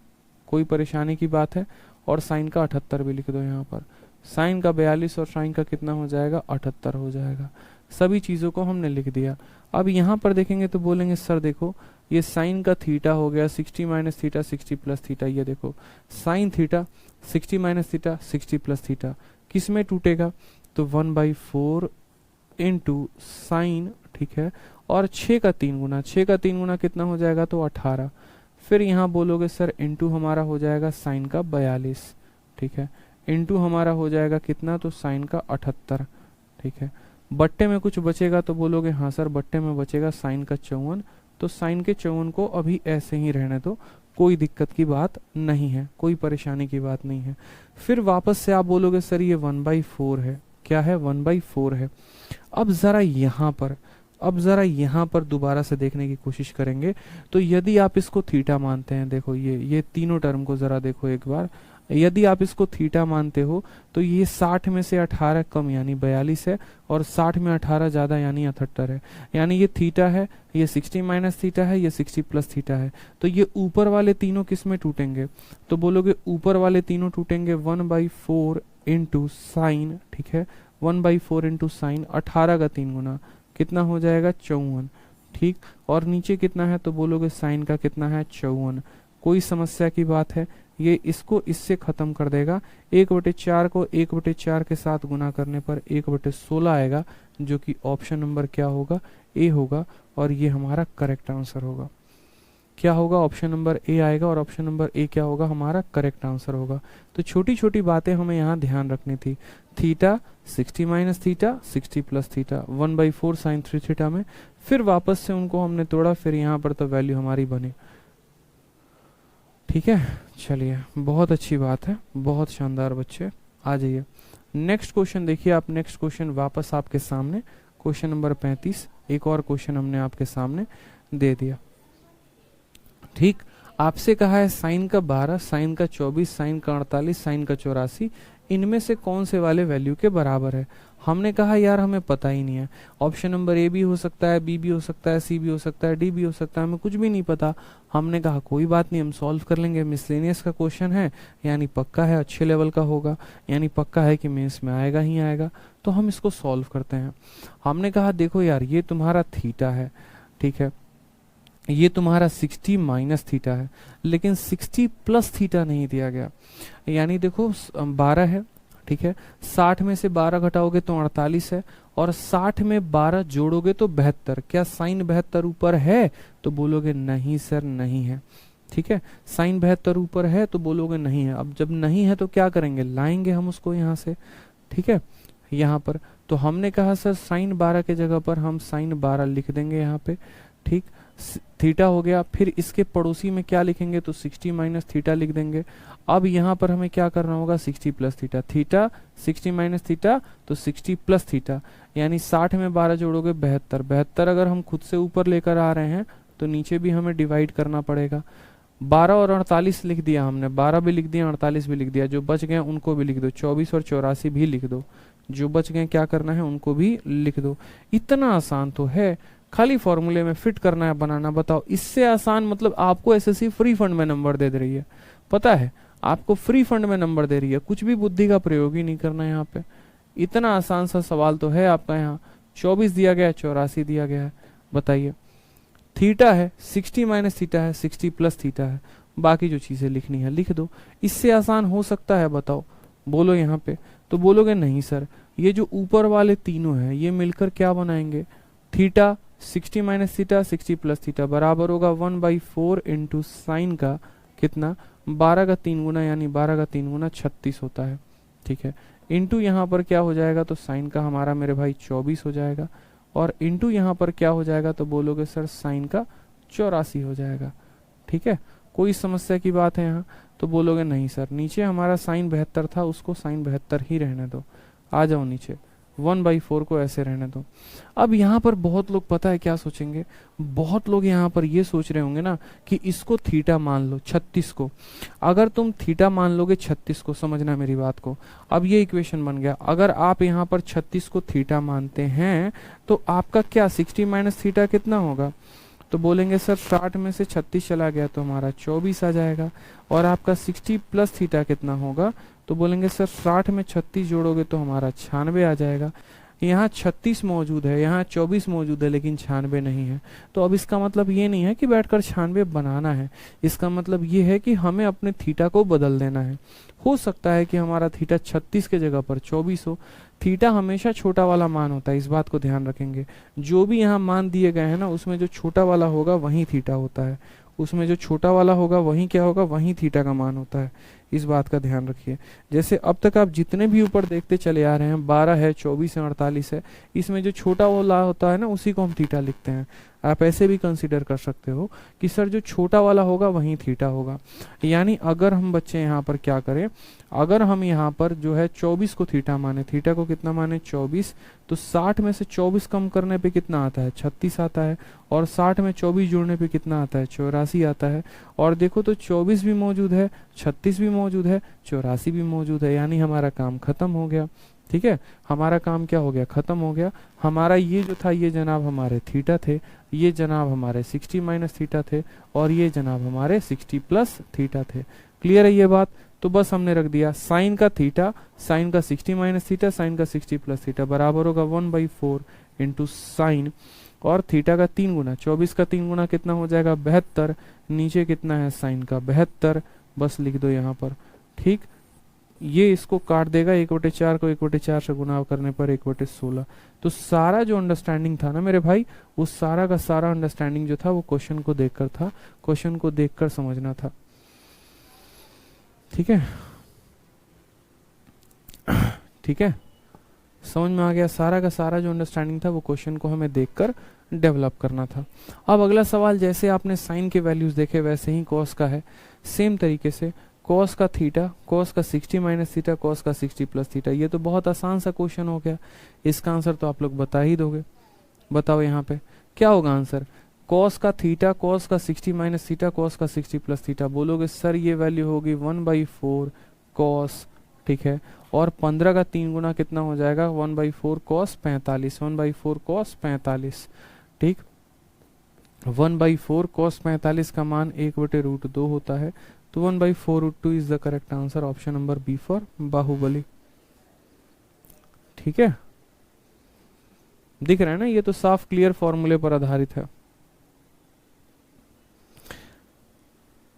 कोई परेशानी की बात है, और साइन का 78 भी लिख दो यहाँ पर। साइन का 42 और साइन का कितना हो जाएगा, 78 हो जाएगा। सभी चीज़ों को हमने लिख दिया। अब यहाँ पर देखेंगे तो बोलेंगे सर देखो ये साइन का थीटा हो गया 60 माइनस थीटा 60 प्लस थीटा, ये देखो sine theta 60 minus theta 60 plus theta किस में टूटेगा, तो 1/4 इंटू साइन, ठीक है, और 6 का 3 गुना, 6 का 3 गुना कितना हो जाएगा, तो 18। फिर यहाँ बोलोगे सर इंटू हमारा हो जाएगा साइन का 42, ठीक है, इंटू हमारा हो जाएगा कितना, तो साइन का 78, ठीक है। बट्टे में कुछ बचेगा तो बोलोगे हाँ सर बट्टे में बचेगा साइन का 54, तो साइन के 54 को अभी ऐसे ही रहने दो, कोई दिक्कत की बात नहीं है, कोई परेशानी की बात नहीं है। फिर वापस से आप बोलोगे सर ये 1/4 है, क्या है, 1/4 है। अब जरा यहाँ पर दोबारा से देखने की कोशिश करेंगे, तो यदि आप इसको थीटा मानते हैं, देखो ये तीनों टर्म को जरा देखो एक बार, यदि आप इसको थीटा मानते हो तो ये 60 में से 18 कम यानी 42 है, और 60 में 18 ज्यादा यानी 78 है, यानी ये थीटा है, ये 60 माइनस थीटा है, ये 60 प्लस थीटा है। तो ये ऊपर वाले तीनों किस में टूटेंगे, तो बोलोगे ऊपर वाले तीनों टूटेंगे 1/4 इंटू साइन, ठीक है, 1/4 इंटू साइन, 18 का 3 गुना कितना हो जाएगा, 54, ठीक, और नीचे कितना है, तो बोलोगे साइन का कितना है, 54। कोई समस्या की बात है, ये इसको इससे खत्म कर देगा, 1/4 को 1/4 के साथ गुना करने पर 1/16 आएगा, जो कि ऑप्शन नंबर क्या होगा, ए होगा, और ये हमारा करेक्ट आंसर होगा। क्या होगा, ऑप्शन नंबर ए आएगा, और ऑप्शन नंबर ए क्या होगा, हमारा करेक्ट आंसर होगा। तो छोटी छोटी बातें हमें यहाँ ध्यान रखनी थी। Theta 60 minus theta 60 plus theta 1/4 sine 3 theta में, फिर वापस से उनको हमने तोड़ा, फिर यहाँ पर तो वैल्यू हमारी बनी, ठीक है। चलिए बहुत अच्छी बात है, बहुत शानदार बच्चे, आ जाइए नेक्स्ट क्वेश्चन देखिए आप। नेक्स्ट क्वेश्चन वापस आपके सामने, क्वेश्चन नंबर 35, एक और क्वेश्चन हमने आपके सामने दे दिया, ठीक। आपसे कहा है साइन का 12, साइन का 24, साइन का 48, साइन का 84, इनमें से कौन से वाले वैल्यू के बराबर है। हमने कहा यार हमें पता ही नहीं है, ऑप्शन नंबर ए भी हो सकता है, बी भी हो सकता है, सी भी हो सकता है, डी भी हो सकता है, हमें कुछ भी नहीं पता। हमने कहा कोई बात नहीं, हम सॉल्व कर लेंगे, मिसलेनियस का क्वेश्चन है, यानी पक्का है अच्छे लेवल का होगा, यानी पक्का है कि मेंस में आएगा ही आएगा, तो हम इसको सॉल्व करते हैं। हमने कहा देखो यार ये तुम्हारा थीटा है, ठीक है, ये तुम्हारा 60 माइनस थीटा है, लेकिन 60 प्लस थीटा नहीं दिया गया, यानी देखो 12 है, ठीक है, 60 में से 12 घटाओगे तो 48 है, और 60 में 12 जोड़ोगे तो 72। क्या साइन 72 ऊपर है, तो बोलोगे नहीं सर नहीं है, ठीक है, साइन 72 ऊपर है तो बोलोगे नहीं है। अब जब नहीं है तो क्या करेंगे, लाएंगे हम उसको यहाँ से, ठीक है, यहाँ पर। तो हमने कहा सर साइन 12 के जगह पर हम साइन 12 लिख देंगे यहाँ पे, ठीक, थीटा हो गया। फिर इसके पड़ोसी में क्या लिखेंगे, तो 60 माइनस थीटा लिख देंगे। अब यहाँ पर हमें क्या करना होगा, 60 plus theta, theta 60 minus theta तो 60 प्लस थीटा, यानी 60 में 12 जोड़ोगे 72, 72 अगर हम खुद से ऊपर लेकर आ रहे हैं तो नीचे भी हमें डिवाइड करना पड़ेगा। 12 और 48 लिख दिया हमने, 12 भी लिख दिया 48 भी लिख दिया, जो बच गए उनको भी लिख दो, 24 और 84 भी लिख दो, जो बच गए क्या करना है उनको भी लिख दो। इतना आसान तो है, खाली फॉर्मूले में फिट करना है, बनाना। बताओ इससे आसान, मतलब आपको एसएससी फ्री फंड में नंबर दे रही है, पता है आपको फ्री फंड में नंबर दे रही है, कुछ भी बुद्धि का प्रयोग ही नहीं करना है यहाँ पे। इतना आसान सा सवाल तो है आपका यहाँ। 24 दिया गया है, 84 दिया गया है, बताइए। थीटा है 60 माइनस थीटा है, 60 प्लस थीटा है, बाकी जो चीजें लिखनी है लिख दो। इससे आसान हो सकता है, बताओ, बोलो यहाँ पे। तो बोलोगे नहीं सर, ये जो ऊपर वाले तीनों हैं ये मिलकर क्या बनाएंगे, theta 60 minus theta 60 plus theta बराबर होगा 1/4 इंटू साइन का कितना, 12 का 3 गुना, यानी 12 का 3 गुना 36 होता है, ठीक है, इंटू यहाँ पर क्या हो जाएगा, तो साइन का हमारा मेरे भाई 24 हो जाएगा, और इंटू यहाँ पर क्या हो जाएगा, तो बोलोगे सर साइन का 84 हो जाएगा, ठीक है। कोई समस्या की बात है यहाँ, तो बोलोगे नहीं सर, नीचे हमारा साइन 72 था, उसको साइन 72 ही रहने दो, आ जाओ नीचे, 1/4 को ऐसे रहने दो। अब यहाँ पर बहुत लोग पता है क्या सोचेंगे, बहुत लोग यहाँ पर ये सोच रहे होंगे ना कि इसको थीटा मान लो 36 को। अगर तुम थीटा मान लोगे 36 को, समझना मेरी बात को, अब ये इक्वेशन बन गया। अगर आप यहाँ पर 36 को थीटा मानते हैं तो आपका क्या 60 माइनस थीटा कितना होगा, तो बोलेंगे सर 60 में से 36 चला गया तो हमारा 24 आ जाएगा। और आपका 60 प्लस थीटा कितना होगा, तो बोलेंगे सर 60 में 36 जोड़ोगे तो हमारा 96 आ जाएगा। यहाँ 36 मौजूद है, यहाँ 24 मौजूद है, लेकिन 96 नहीं है। तो अब इसका मतलब ये नहीं है कि बैठकर 96 बनाना है, इसका मतलब ये है कि हमें अपने थीटा को बदल देना है। हो सकता है कि हमारा थीटा 36 के जगह पर 24 हो। थीटा हमेशा छोटा वाला मान होता है, इस बात को ध्यान रखेंगे। जो भी यहाँ मान दिए गए हैं ना, उसमें जो छोटा वाला होगा वही थीटा होता है, उसमें जो छोटा वाला होगा वही क्या होगा, वही थीटा का मान होता है। इस बात का ध्यान रखिए। जैसे अब तक आप जितने भी ऊपर देखते चले आ रहे हैं, 12 है, 24 है, 48 है, इसमें जो छोटा वाला होता है ना, उसी को हम थीटा लिखते हैं। आप ऐसे भी कंसीडर कर सकते हो कि सर जो छोटा वाला होगा वही थीटा होगा। यानी अगर हम बच्चे यहाँ पर क्या करें, अगर हम यहाँ पर जो है 24 को थीटा माने, थीटा को कितना माने 24, तो 60 में से 24 कम करने पे कितना आता है, 36 आता है। और 60 में 24 जोड़ने पे कितना आता है, 84 आता है। और देखो तो 24 भी मौजूद है, 36 भी मौजूद है, 84 भी मौजूद है, यानी हमारा काम खत्म हो गया। ठीक है, हमारा काम क्या हो गया, खत्म हो गया। हमारा ये जो था, ये जनाब हमारे थीटा थे, ये जनाब हमारे 60 माइनस थीटा थे, और ये जनाब हमारे 60 प्लस थीटा थे। क्लियर है ये बात? तो बस हमने रख दिया साइन का थीटा, साइन का 60 माइनस थीटा, साइन का 60 प्लस थीटा बराबर होगा 1/4 इंटू साइन, और थीटा का 3 गुना, 24 का 3 गुना कितना हो जाएगा 72, नीचे कितना है साइन का 72, बस लिख दो यहाँ पर। ठीक, ये इसको काट देगा, 1/4 को 1/4 से गुना करने पर 1/16। तो सारा जो अंडरस्टैंडिंग था ना मेरे भाई, वो सारा का सारा अंडरस्टैंडिंग जो था वो क्वेश्चन को देखकर था, क्वेश्चन को देखकर समझना था। ठीक है, ठीक है, समझ में आ गया? सारा का सारा जो अंडरस्टैंडिंग था वो क्वेश्चन को हमें देखकर डेवलप करना था। अब अगला सवाल, जैसे आपने साइन के वैल्यूज देखे वैसे ही कॉस का है, सेम तरीके से कॉस का थीटा, कॉस का 60 माइनस थीटा, कॉस का 60 प्लस थीटा। ये तो बहुत आसान सा क्वेश्चन हो गया, इसका आंसर तो आप लोग बता ही दोगे। बताओ यहाँ पे क्या होगा आंसर, कॉस का थीटा, कॉस का 60 माइनस थीटा, कॉस का 60 प्लस थीटा। बोलोगे सर ये वैल्यू होगी 1/4 कॉस, ठीक है, और 15 का 3 गुना कितना हो जाएगा 1/4 कॉस 45, 1/4 कॉस 45। ठीक, 1/4 कॉस 45 का मान 1/√2 होता है, तो 1/4√2 is the correct answer, option number B for Baahubali. ठीक है, दिख रहा है ना, ये तो साफ क्लियर फॉर्मूले पर आधारित है।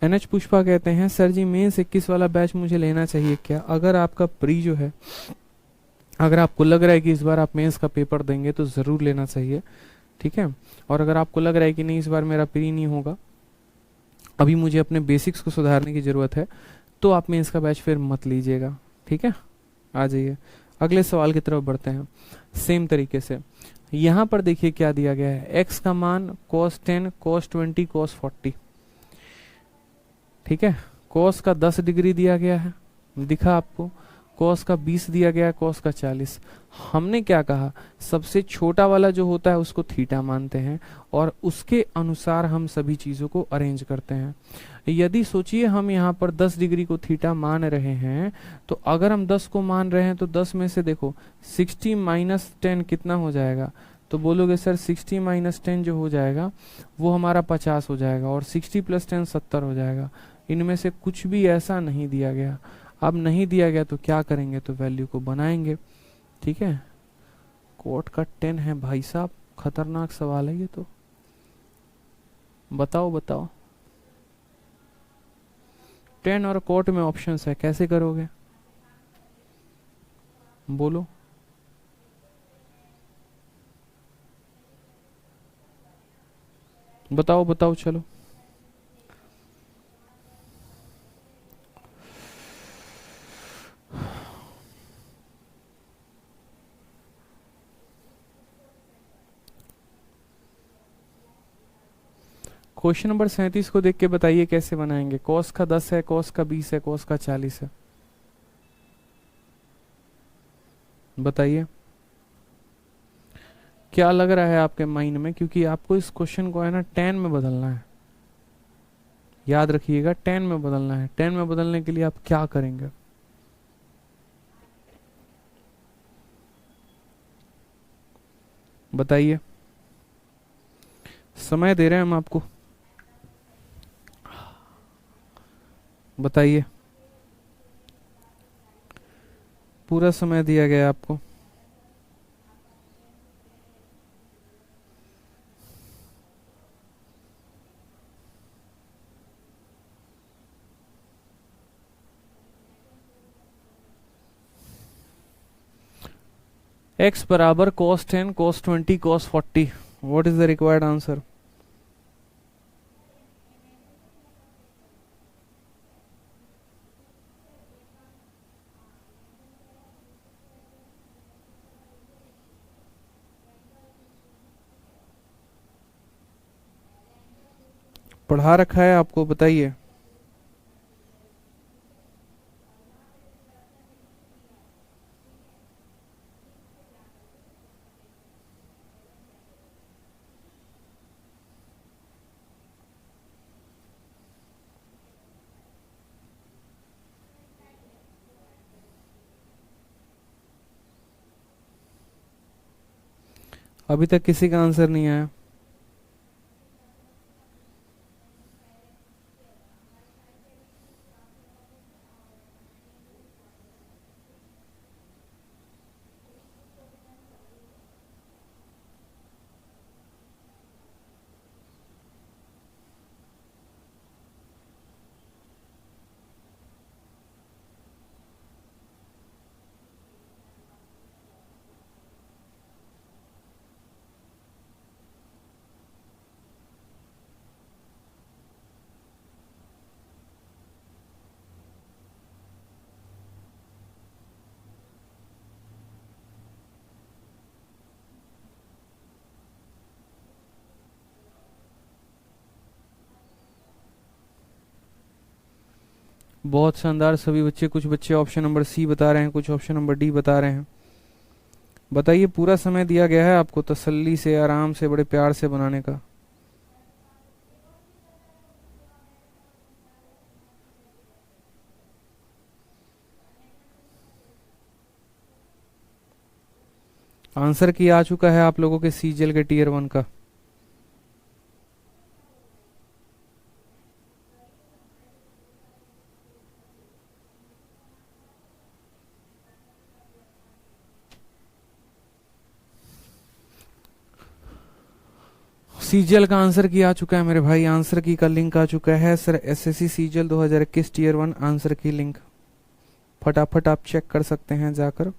एनएच पुष्पा कहते हैं सर जी मेंस 21 वाला बैच मुझे लेना चाहिए क्या? अगर आपका प्री जो है, अगर आपको लग रहा है कि इस बार आप मेंस का पेपर देंगे तो जरूर लेना चाहिए। ठीक है, और अगर आपको लग रहा है कि नहीं इस बार मेरा प्री नहीं होगा, अभी मुझे अपने बेसिक्स को सुधारने की जरूरत है, तो आप मेंस का बैच फिर मत लीजिएगा। ठीक है, आ जाइए अगले सवाल की तरफ बढ़ते हैं। सेम तरीके से यहां पर देखिए क्या दिया गया है, एक्स का मान cos 10, cos 20, cos 40। ठीक है, cos का 10 डिग्री दिया गया है, दिखा आपको, cos का 20 दिया गया है, cos का 40। हमने क्या कहा, सबसे छोटा वाला जो होता है उसको थीटा मानते हैं और उसके अनुसार हम सभी चीजों को अरेंज करते हैं। यदि सोचिए हम यहाँ पर 10 डिग्री को थीटा मान रहे हैं, तो अगर हम 10 को मान रहे हैं तो 10 में से देखो 60 माइनस 10 कितना हो जाएगा, तो बोलोगे सर 60 माइनस 10 जो हो जाएगा वो हमारा 50 हो जाएगा, और 60 प्लस 10 70 हो जाएगा। इनमें से कुछ भी ऐसा नहीं दिया गया। अब नहीं दिया गया तो क्या करेंगे, तो वैल्यू को बनाएंगे। ठीक है, कोट का 10 है भाई साहब, खतरनाक सवाल है ये तो। बताओ बताओ, 10 और कोट में ऑप्शंस है, कैसे करोगे बोलो? बताओ बताओ चलो। क्वेश्चन नंबर 37 को देख के बताइए कैसे बनाएंगे। कॉस का 10 है, कॉस का 20 है, कॉस का 40 है, बताइए क्या लग रहा है आपके माइंड में, क्योंकि आपको इस क्वेश्चन को है ना 10 में बदलना है। याद रखिएगा 10 में बदलना है। 10 में बदलने के लिए आप क्या करेंगे, बताइए। समय दे रहे हैं हम आपको, बताइए। पूरा समय दिया गया है आपको। x बराबर cos 10 cos 20 cos 40, what is the required answer? पढ़ा रखा है आपको, बताइए। अभी तक किसी का आंसर नहीं आया। बहुत शानदार सभी बच्चे, कुछ बच्चे ऑप्शन नंबर सी बता रहे हैं, कुछ ऑप्शन नंबर डी बता रहे हैं। बताइए, पूरा समय दिया गया है आपको तसल्ली से, आराम से, बड़े प्यार से बनाने का। आंसर की आ चुका है आप लोगों के सीजीएल के टीयर 1 का। सीजीएल का आंसर की आ चुका है मेरे भाई, आंसर की का लिंक आ चुका है sir. SSC CGL 2021 tier 1 answer key link फटाफट आप चेक कर सकते हैं जाकर।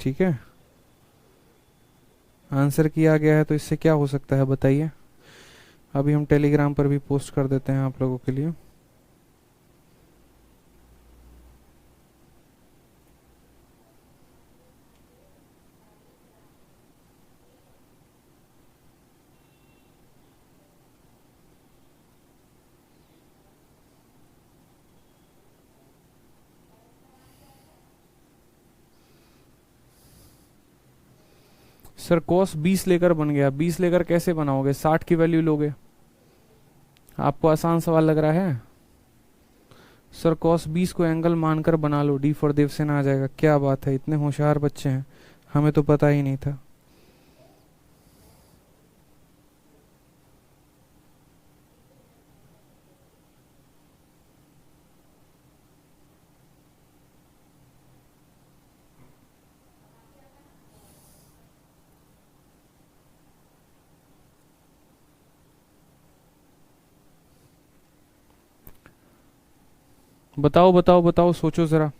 ठीक है, आंसर किया गया है तो इससे क्या हो सकता है बताइए। अभी हम टेलीग्राम पर भी पोस्ट कर देते हैं आप लोगों के लिए। सर cos 20 लेकर बन गया, 20 लेकर कैसे बनाओगे, 60 की वैल्यू लोगे? आपको आसान सवाल लग रहा है? सर cos 20 को एंगल मानकर बना लो, डी फॉर देवसेना आ जाएगा। क्या बात है, इतने होशियार बच्चे हैं, हमें तो पता ही नहीं था। बताओ बताओ बताओ, सोचो जरा।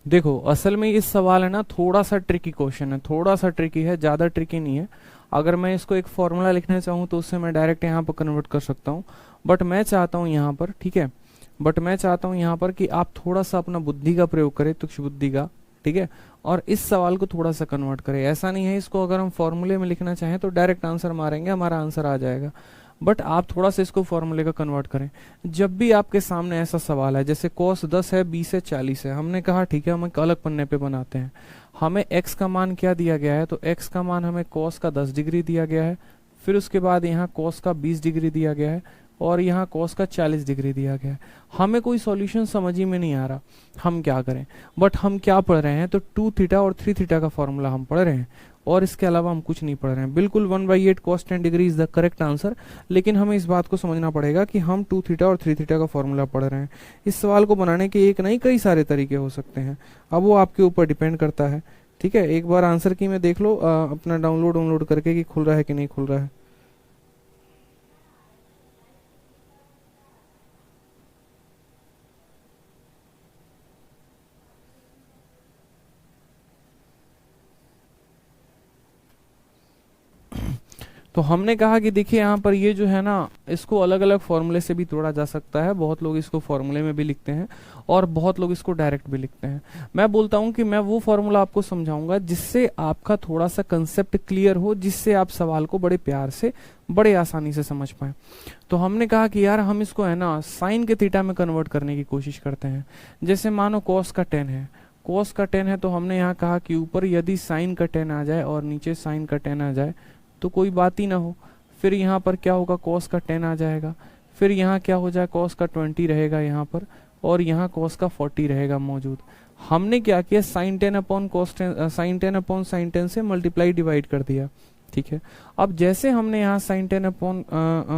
देखो असल में इस सवाल है ना, थोड़ा सा ट्रिकी क्वेश्चन है, थोड़ा सा ट्रिकी है, ज्यादा ट्रिकी नहीं है। अगर मैं इसको एक फॉर्मूला लिखना चाहूँ तो उससे मैं डायरेक्ट यहाँ पर कन्वर्ट कर सकता हूँ, बट मैं चाहता हूँ यहाँ पर, ठीक है, बट मैं चाहता हूँ यहाँ पर कि आप थोड़ा सा अपना बुद्धि का प्रयोग करें, तुक्ष बुद्धि का, ठीक है, और इस सवाल को थोड़ा सा कन्वर्ट करें। ऐसा नहीं है इसको अगर हम फॉर्मूले में लिखना चाहें तो डायरेक्ट आंसर मारेंगे, हमारा आंसर आ जाएगा। बट आप थोड़ा सा इसको फॉर्मूले का कन्वर्ट करें। जब भी आपके सामने ऐसा सवाल है जैसे cos 10 है, 20 है, 40 है, हमने कहा ठीक है हम एक अलग पन्ने पे बनाते हैं। हमें x का मान क्या दिया गया है, तो x का मान हमें cos का 10 डिग्री दिया गया है, फिर उसके बाद यहाँ cos का 20 डिग्री दिया गया है, और यहाँ cos का 40 डिग्री दिया गया है। हमें कोई सॉल्यूशन समझ ही में नहीं आ रहा, हम क्या करें। बट हम क्या पढ़ रहे हैं, तो 2 थीटा और 3 थीटा का फॉर्मूला हम पढ़ रहे हैं, और इसके अलावा हम कुछ नहीं पढ़ रहे हैं। बिल्कुल 1/8 cos 10 degree is the correct answer. लेकिन हमें इस बात को समझना पड़ेगा कि हम 2 थीटा और 3 थीटा का फॉर्मूला पढ़ रहे हैं। इस सवाल को बनाने के एक नहीं कई सारे तरीके हो सकते हैं, अब वो आपके ऊपर डिपेंड करता है। ठीक है, एक बार आंसर की में देख लो अपना डाउनलोड करके कि खुल रहा है कि नहीं खुल रहा है। तो हमने कहा कि देखिए यहाँ पर ये जो है ना, इसको अलग अलग फॉर्मूले से भी तोड़ा जा सकता है। बहुत लोग इसको फॉर्मूले में भी लिखते हैं और बहुत लोग इसको डायरेक्ट भी लिखते हैं। मैं बोलता हूँ कि मैं वो फॉर्मूला आपको समझाऊंगा जिससे आपका थोड़ा सा कंसेप्ट क्लियर हो, जिससे आप सवाल को बड़े प्यार से बड़े आसानी से समझ पाए। तो हमने कहा कि यार हम इसको है ना साइन के थीटा में कन्वर्ट करने की कोशिश करते हैं। जैसे मानो cos का 10 है, cos का 10 है, तो हमने यहाँ कहा कि ऊपर यदि साइन का 10 आ जाए और नीचे साइन का 10 आ जाए तो कोई बात ही ना हो। फिर यहाँ पर क्या होगा, cos का 10 आ जाएगा, फिर यहाँ क्या हो जाए, cos का 20 रहेगा यहाँ पर, और यहाँ cos का 40 रहेगा मौजूद। हमने क्या किया, sin 10 upon cos 10 sin 10 upon sin 10 से मल्टीप्लाई डिवाइड कर दिया। ठीक है, अब जैसे हमने यहाँ sin 10 अपॉन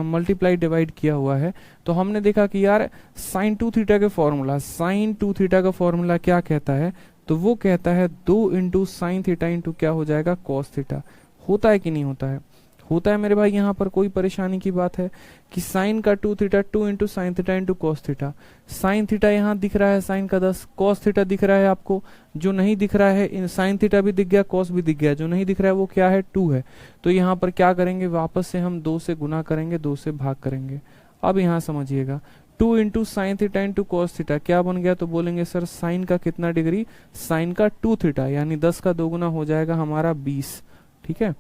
मल्टीप्लाई डिवाइड किया हुआ है, तो हमने देखा कि यार sin 2 थीटा के फॉर्मूला, sin 2 थीटा का फॉर्मूला क्या कहता है, तो वो कहता है 2 इंटू साइन थीटा इंटू क्या हो जाएगा, cos थीटा। होता है कि नहीं होता है, होता है मेरे भाई। यहाँ पर कोई परेशानी की बात है कि साइन का 2 theta 2 into sine theta into cos theta. Sine theta यहाँ दिख रहा है साइन का 10, कॉस थीटा दिख रहा है आपको, जो नहीं दिख रहा है साइन थीटा भी दिख गया, कॉस भी दिख गया, जो नहीं दिख रहा है वो क्या है, 2 है। तो यहाँ पर क्या करेंगे, वापस से हम 2 से गुना करेंगे, 2 से भाग करेंगे। अब यहाँ समझिएगा 2 into sine theta into cos theta क्या बन गया, तो बोलेंगे सर साइन का कितना डिग्री, साइन का 2 थीटा, यानी 10 का 2 गुना हो जाएगा हमारा 20। ठीक है,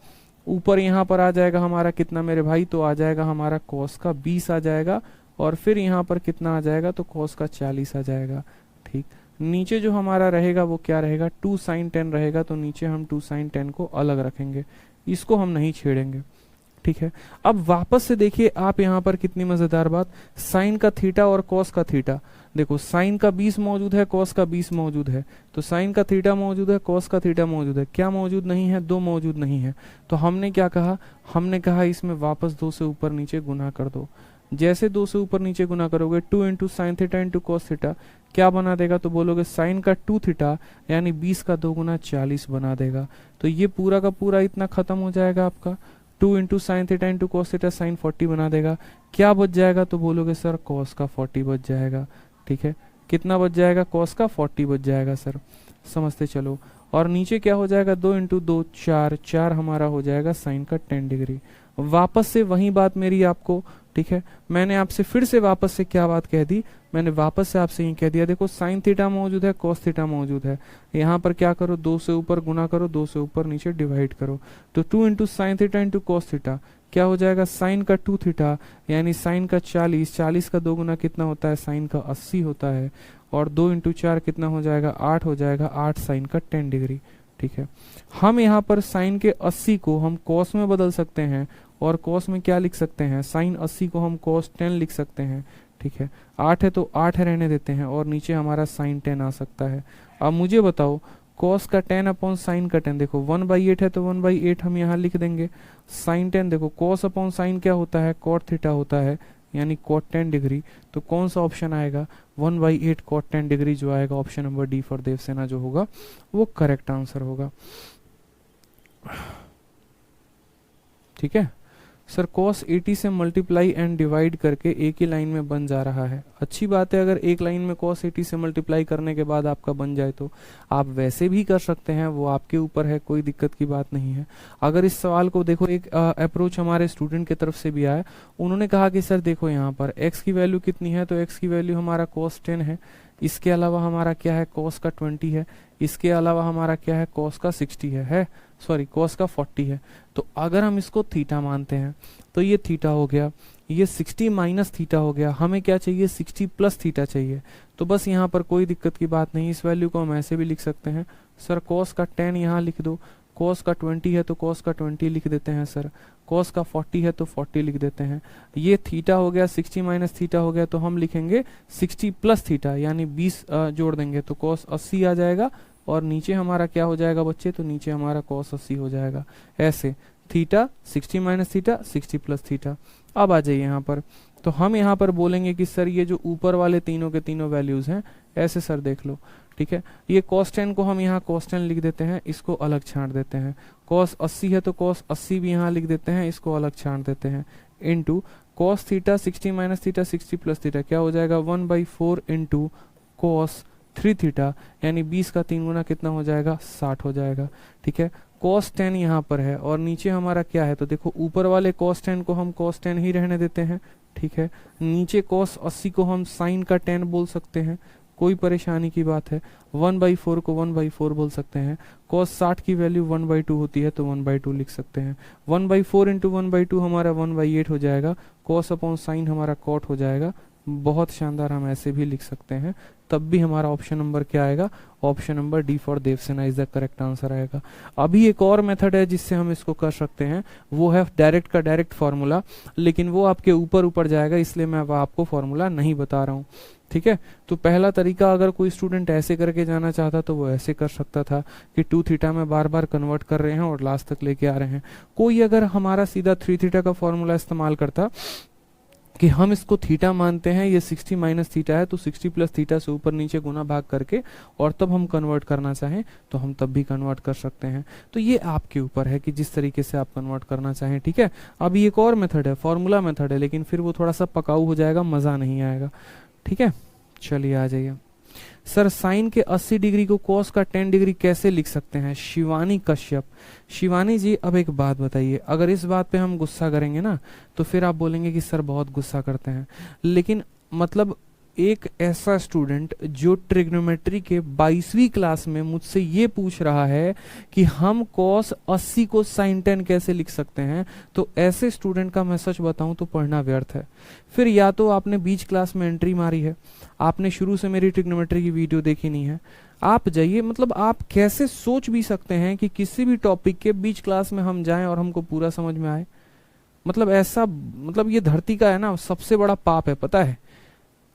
ऊपर यहाँ पर आ जाएगा हमारा कितना मेरे भाई, तो आ जाएगा हमारा cos का 20 आ जाएगा, और फिर यहाँ पर कितना आ जाएगा, तो cos का 40 आ जाएगा। ठीक, नीचे जो हमारा रहेगा वो क्या रहेगा, 2 sin 10 रहेगा, तो नीचे हम 2 sin 10 को अलग रखेंगे, इसको हम नहीं छेड़ेंगे। ठीक है, अब वापस से देखिए आप यहाँ पर कितनी मजेदार बात, साइन का थीटा और कॉस का थीटा। देखो साइन का 20 मौजूद है, कॉस का 20 मौजूद है, तो साइन का थीटा मौजूद है, कॉस का थीटा मौजूद है, क्या मौजूद नहीं है, 2 मौजूद नहीं है। तो हमने क्या कहा, हमने कहा इसमें वापस 2 से ऊपर नीचे गुना कर दो। जैसे 2 से ऊपर नीचे गुना करोगे 2 into sine theta into cos theta क्या बना देगा, तो बोलोगे साइन का 2 थीटा यानी 20 का 2 गुना 40 बना देगा। तो ये पूरा का पूरा इतना खत्म हो जाएगा आपका, 2 into sine theta into cos theta sine 40 बना देगा। क्या बच जाएगा, तो बोलोगे सर कॉस का 40 बच जाएगा। ठीक है, कितना बच जाएगा, कॉस का 40 बच जाएगा सर, समझते चलो। और नीचे क्या हो जाएगा, 2 इंटू 2 4, 4 हमारा हो जाएगा साइन का 10 डिग्री। वापस से वही बात मेरी आपको, ठीक है, मैंने आपसे फिर से वापस से क्या बात कह दी, मैंने वापस से आपसे ये कह दिया, देखो साइन थीटा मौजूद है, कॉस थीटा मौजूद है, यहाँ पर क्या करो, 2 से ऊपर गुना करो, 2 से ऊपर नीचे डिवाइड करो। तो 2 into sine theta into cos theta क्या हो जाएगा, साइन का 2 थीटा यानी साइन का 40, 40 का 2 गुना कितना होता है, साइन का 80 होता है, और 2 इंटू 4 कितना हो जाएगा, 8 हो जाएगा, 8 साइन का 10 डिग्री। ठीक है, हम यहाँ पर साइन के 80 को हम कॉस में बदल सकते हैं, और कॉस में क्या लिख सकते हैं, साइन 80 को हम कॉस 10 लिख सकते हैं। ठीक है, 8 है तो 8 रहने देते हैं, और नीचे हमारा साइन 10 आ सकता है। अब मुझे बताओ कॉस का 10 अपॉन साइन का 10, देखो 1/8 है तो 1/8 हम यहाँ लिख देंगे। साइन 10 देखो कॉस अपॉन साइन क्या होता है, कॉट थीटा होता है, यानी कॉट 10 डिग्री। तो कौन सा ऑप्शन आएगा, 1/8 कॉट 10 डिग्री जो आएगा, option number D for Devsena जो होगा वो करेक्ट आंसर होगा। ठीक है सर, cos 80 से मल्टीप्लाई एंड डिवाइड करके एक ही लाइन में बन जा रहा है। अच्छी बात है, अगर एक लाइन में cos 80 से मल्टीप्लाई करने के बाद आपका बन जाए तो आप वैसे भी कर सकते हैं, वो आपके ऊपर है, कोई दिक्कत की बात नहीं है। अगर इस सवाल को देखो, एक अप्रोच हमारे स्टूडेंट की तरफ से भी आया, उन्होंने कहा कि सर देखो यहाँ पर x की वैल्यू कितनी है, तो x की वैल्यू हमारा cos 10 है, इसके अलावा हमारा क्या है, cos का 20 है, इसके अलावा हमारा क्या है, cos का 60 है। सॉरी कॉस का 40 है, तो अगर हम इसको थीटा मानते हैं तो ये थीटा हो गया, ये 60 माइनस थीटा हो गया, हमें क्या चाहिए 60 प्लस थीटा चाहिए। तो बस यहाँ पर कोई दिक्कत की बात नहीं, इस वैल्यू को हम ऐसे भी लिख सकते हैं सर, कॉस का 10 यहाँ लिख दो, कॉस का 20 है तो कॉस का 20 लिख देते हैं सर, कॉस का 40 है तो 40 लिख देते हैं। ये थीटा हो गया, 60 माइनस थीटा हो गया, तो हम लिखेंगे 60 प्लस थीटा, यानी 20 जोड़ देंगे तो कॉस 80 आ जाएगा, और नीचे हमारा क्या हो जाएगा बच्चे, तो नीचे हमारा कॉस 80 हो जाएगा। ऐसे theta 60 minus theta 60 plus theta. अब आ जाइए यहाँ पर, तो हम यहाँ पर बोलेंगे कि सर ये जो ऊपर वाले तीनों के तीनों वैल्यूज हैं ऐसे सर देख लो, ठीक है। ये cos 10 को हम यहाँ cos 10 लिख देते हैं, इसको अलग छांट देते हैं। cos 80 है तो cos 80 भी यहाँ लिख देते हैं, इसको अलग छांट देते हैं, into cos theta 60 minus theta 60 plus theta क्या हो जाएगा 1/4 इंटू cos 3 थीटा, यानी 20 का 3 गुना कितना हो जाएगा 60 हो जाएगा, ठीक है। cos 10 यहाँ पर है और नीचे हमारा क्या है, तो देखो ऊपर वाले cos 10 को हम cos 10 ही रहने देते हैं, ठीक है। नीचे cos 80 को हम sin का 10 बोल सकते हैं, कोई परेशानी की बात है। 1/4 को 1/4 बोल सकते हैं। cos 60 की वैल्यू 1/2 होती है तो 1/2 लिख सकते हैं। 1/4 इंटू 1/2 हमारा 1/8 हो जाएगा, cos अपॉन साइन हमारा cot हो जाएगा। बहुत शानदार, हम ऐसे भी लिख सकते हैं, तब भी हमारा ऑप्शन नंबर क्या आएगा, option number D for Devsena is the correct answer आएगा। अभी एक और मेथड है जिससे हम इसको कर सकते हैं, वो है डायरेक्ट का डायरेक्ट फॉर्मूला, लेकिन वो आपके ऊपर ऊपर जाएगा, इसलिए मैं अब आपको फॉर्मूला नहीं बता रहा हूँ, ठीक है। तो पहला तरीका अगर कोई स्टूडेंट ऐसे करके जाना चाहता तो वो ऐसे कर सकता था कि 2 थीटा में बार बार कन्वर्ट कर रहे हैं और लास्ट तक लेके आ रहे हैं। कोई अगर हमारा सीधा 3 थीटा का फॉर्मूला इस्तेमाल करता कि हम इसको थीटा मानते हैं, ये 60 माइनस थीटा है तो 60 प्लस थीटा से ऊपर नीचे गुना भाग करके और तब हम कन्वर्ट करना चाहें तो हम तब भी कन्वर्ट कर सकते हैं। तो ये आपके ऊपर है कि जिस तरीके से आप कन्वर्ट करना चाहें, ठीक है। अभी एक और मेथड है, फॉर्मूला मेथड है, लेकिन फिर वो थोड़ा सा पकाऊ हो जाएगा, मजा नहीं आएगा, ठीक है। चलिए आ जाइए सर, साइन के 80 डिग्री को कॉस का 10 डिग्री कैसे लिख सकते हैं, शिवानी कश्यप। शिवानी जी अब एक बात बताइए, अगर इस बात पे हम गुस्सा करेंगे ना तो फिर आप बोलेंगे कि सर बहुत गुस्सा करते हैं, लेकिन मतलब एक ऐसा स्टूडेंट जो ट्रिग्नोमेट्री के 22वीं क्लास में मुझसे ये पूछ रहा है कि हम cos 80 को sin 10 कैसे लिख सकते हैं, तो ऐसे स्टूडेंट का मैं सच बताऊं तो पढ़ना व्यर्थ है। फिर या तो आपने बीच क्लास में एंट्री मारी है, आपने शुरू से मेरी ट्रिग्नोमेट्री की वीडियो देखी नहीं है, आप जाइए, मतलब आप कैसे सोच भी सकते हैं कि किसी भी टॉपिक के बीच क्लास में हम जाएं और हमको पूरा समझ में आए। मतलब ऐसा, मतलब ये धरती का है ना सबसे बड़ा पाप है, पता है।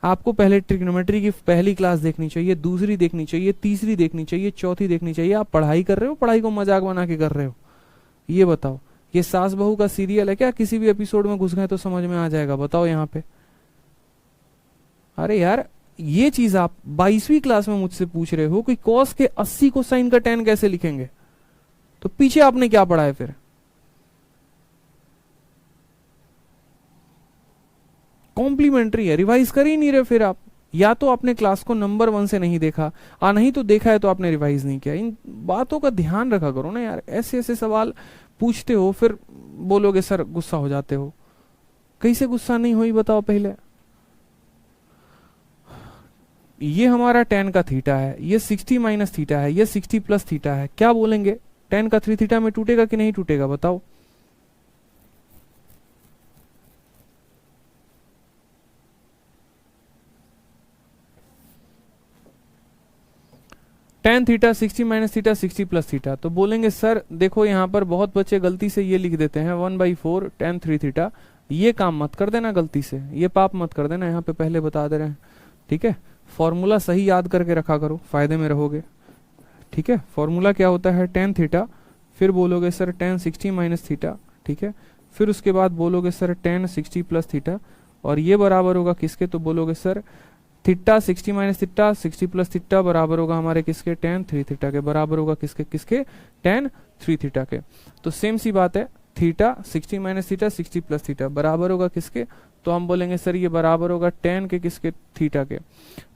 आपको पहले ट्रिग्नोमेट्री की पहली क्लास देखनी चाहिए, दूसरी देखनी चाहिए, तीसरी देखनी चाहिए, चौथी देखनी चाहिए। आप पढ़ाई कर रहे हो, पढ़ाई को मजाक बना के कर रहे हो, ये बताओ। ये सास बहू का सीरियल है क्या, किसी भी एपिसोड में घुस गए तो समझ में आ जाएगा, बताओ यहाँ पे। अरे यार ये चीज आप 22वीं क्लास में मुझसे पूछ रहे हो कि कॉस के 80 को साइन का 10 कैसे लिखेंगे, तो पीछे आपने क्या पढ़ा है फिर। कॉम्प्लीमेंट्री है, रिवाइज कर ही नहीं रहे फिर आप, या तो आपने क्लास को नंबर 1 से नहीं देखा, नहीं तो देखा है तो आपने रिवाइज नहीं किया। इन बातों का ध्यान रखा करो ना यार, ऐसे ऐसे सवाल पूछते हो फिर बोलोगे सर गुस्सा हो जाते हो। कैसे गुस्सा नहीं हुई बताओ पहले। ये हमारा 10 का थीटा है, ये 60 माइनस थीटा है, ये 60 प्लस थीटा है, क्या बोलेंगे 10 का 3 थीटा में टूटेगा कि नहीं टूटेगा बताओ। tan theta 60 minus theta 60 plus theta, तो बोलेंगे सर देखो यहाँ पर बहुत बच्चे गलती से ये लिख देते हैं 1/4 tan 3 थीटा। ये काम मत कर देना गलती से, ये पाप मत कर देना, यहाँ पे पहले बता दे रहे हैं, ठीक है। फॉर्मूला सही याद करके रखा करो, फायदे में रहोगे, ठीक है। फॉर्मूला क्या होता है tan थीटा, फिर बोलोगे सर tan 60 माइनस थीटा, ठीक है। फिर उसके बाद बोलोगे सर tan 60 प्लस थीटा, और ये बराबर होगा किसके, तो बोलोगे sir theta 60 minus theta 60 plus theta बराबर होगा हमारे किसके, tan 3 थीटा के, बराबर होगा किसके किसके, tan 3 थीटा के। तो सेम सी बात है, theta 60 minus theta 60 plus theta बराबर होगा किसके, तो हम बोलेंगे सर ये बराबर होगा tan के किसके, थीटा के।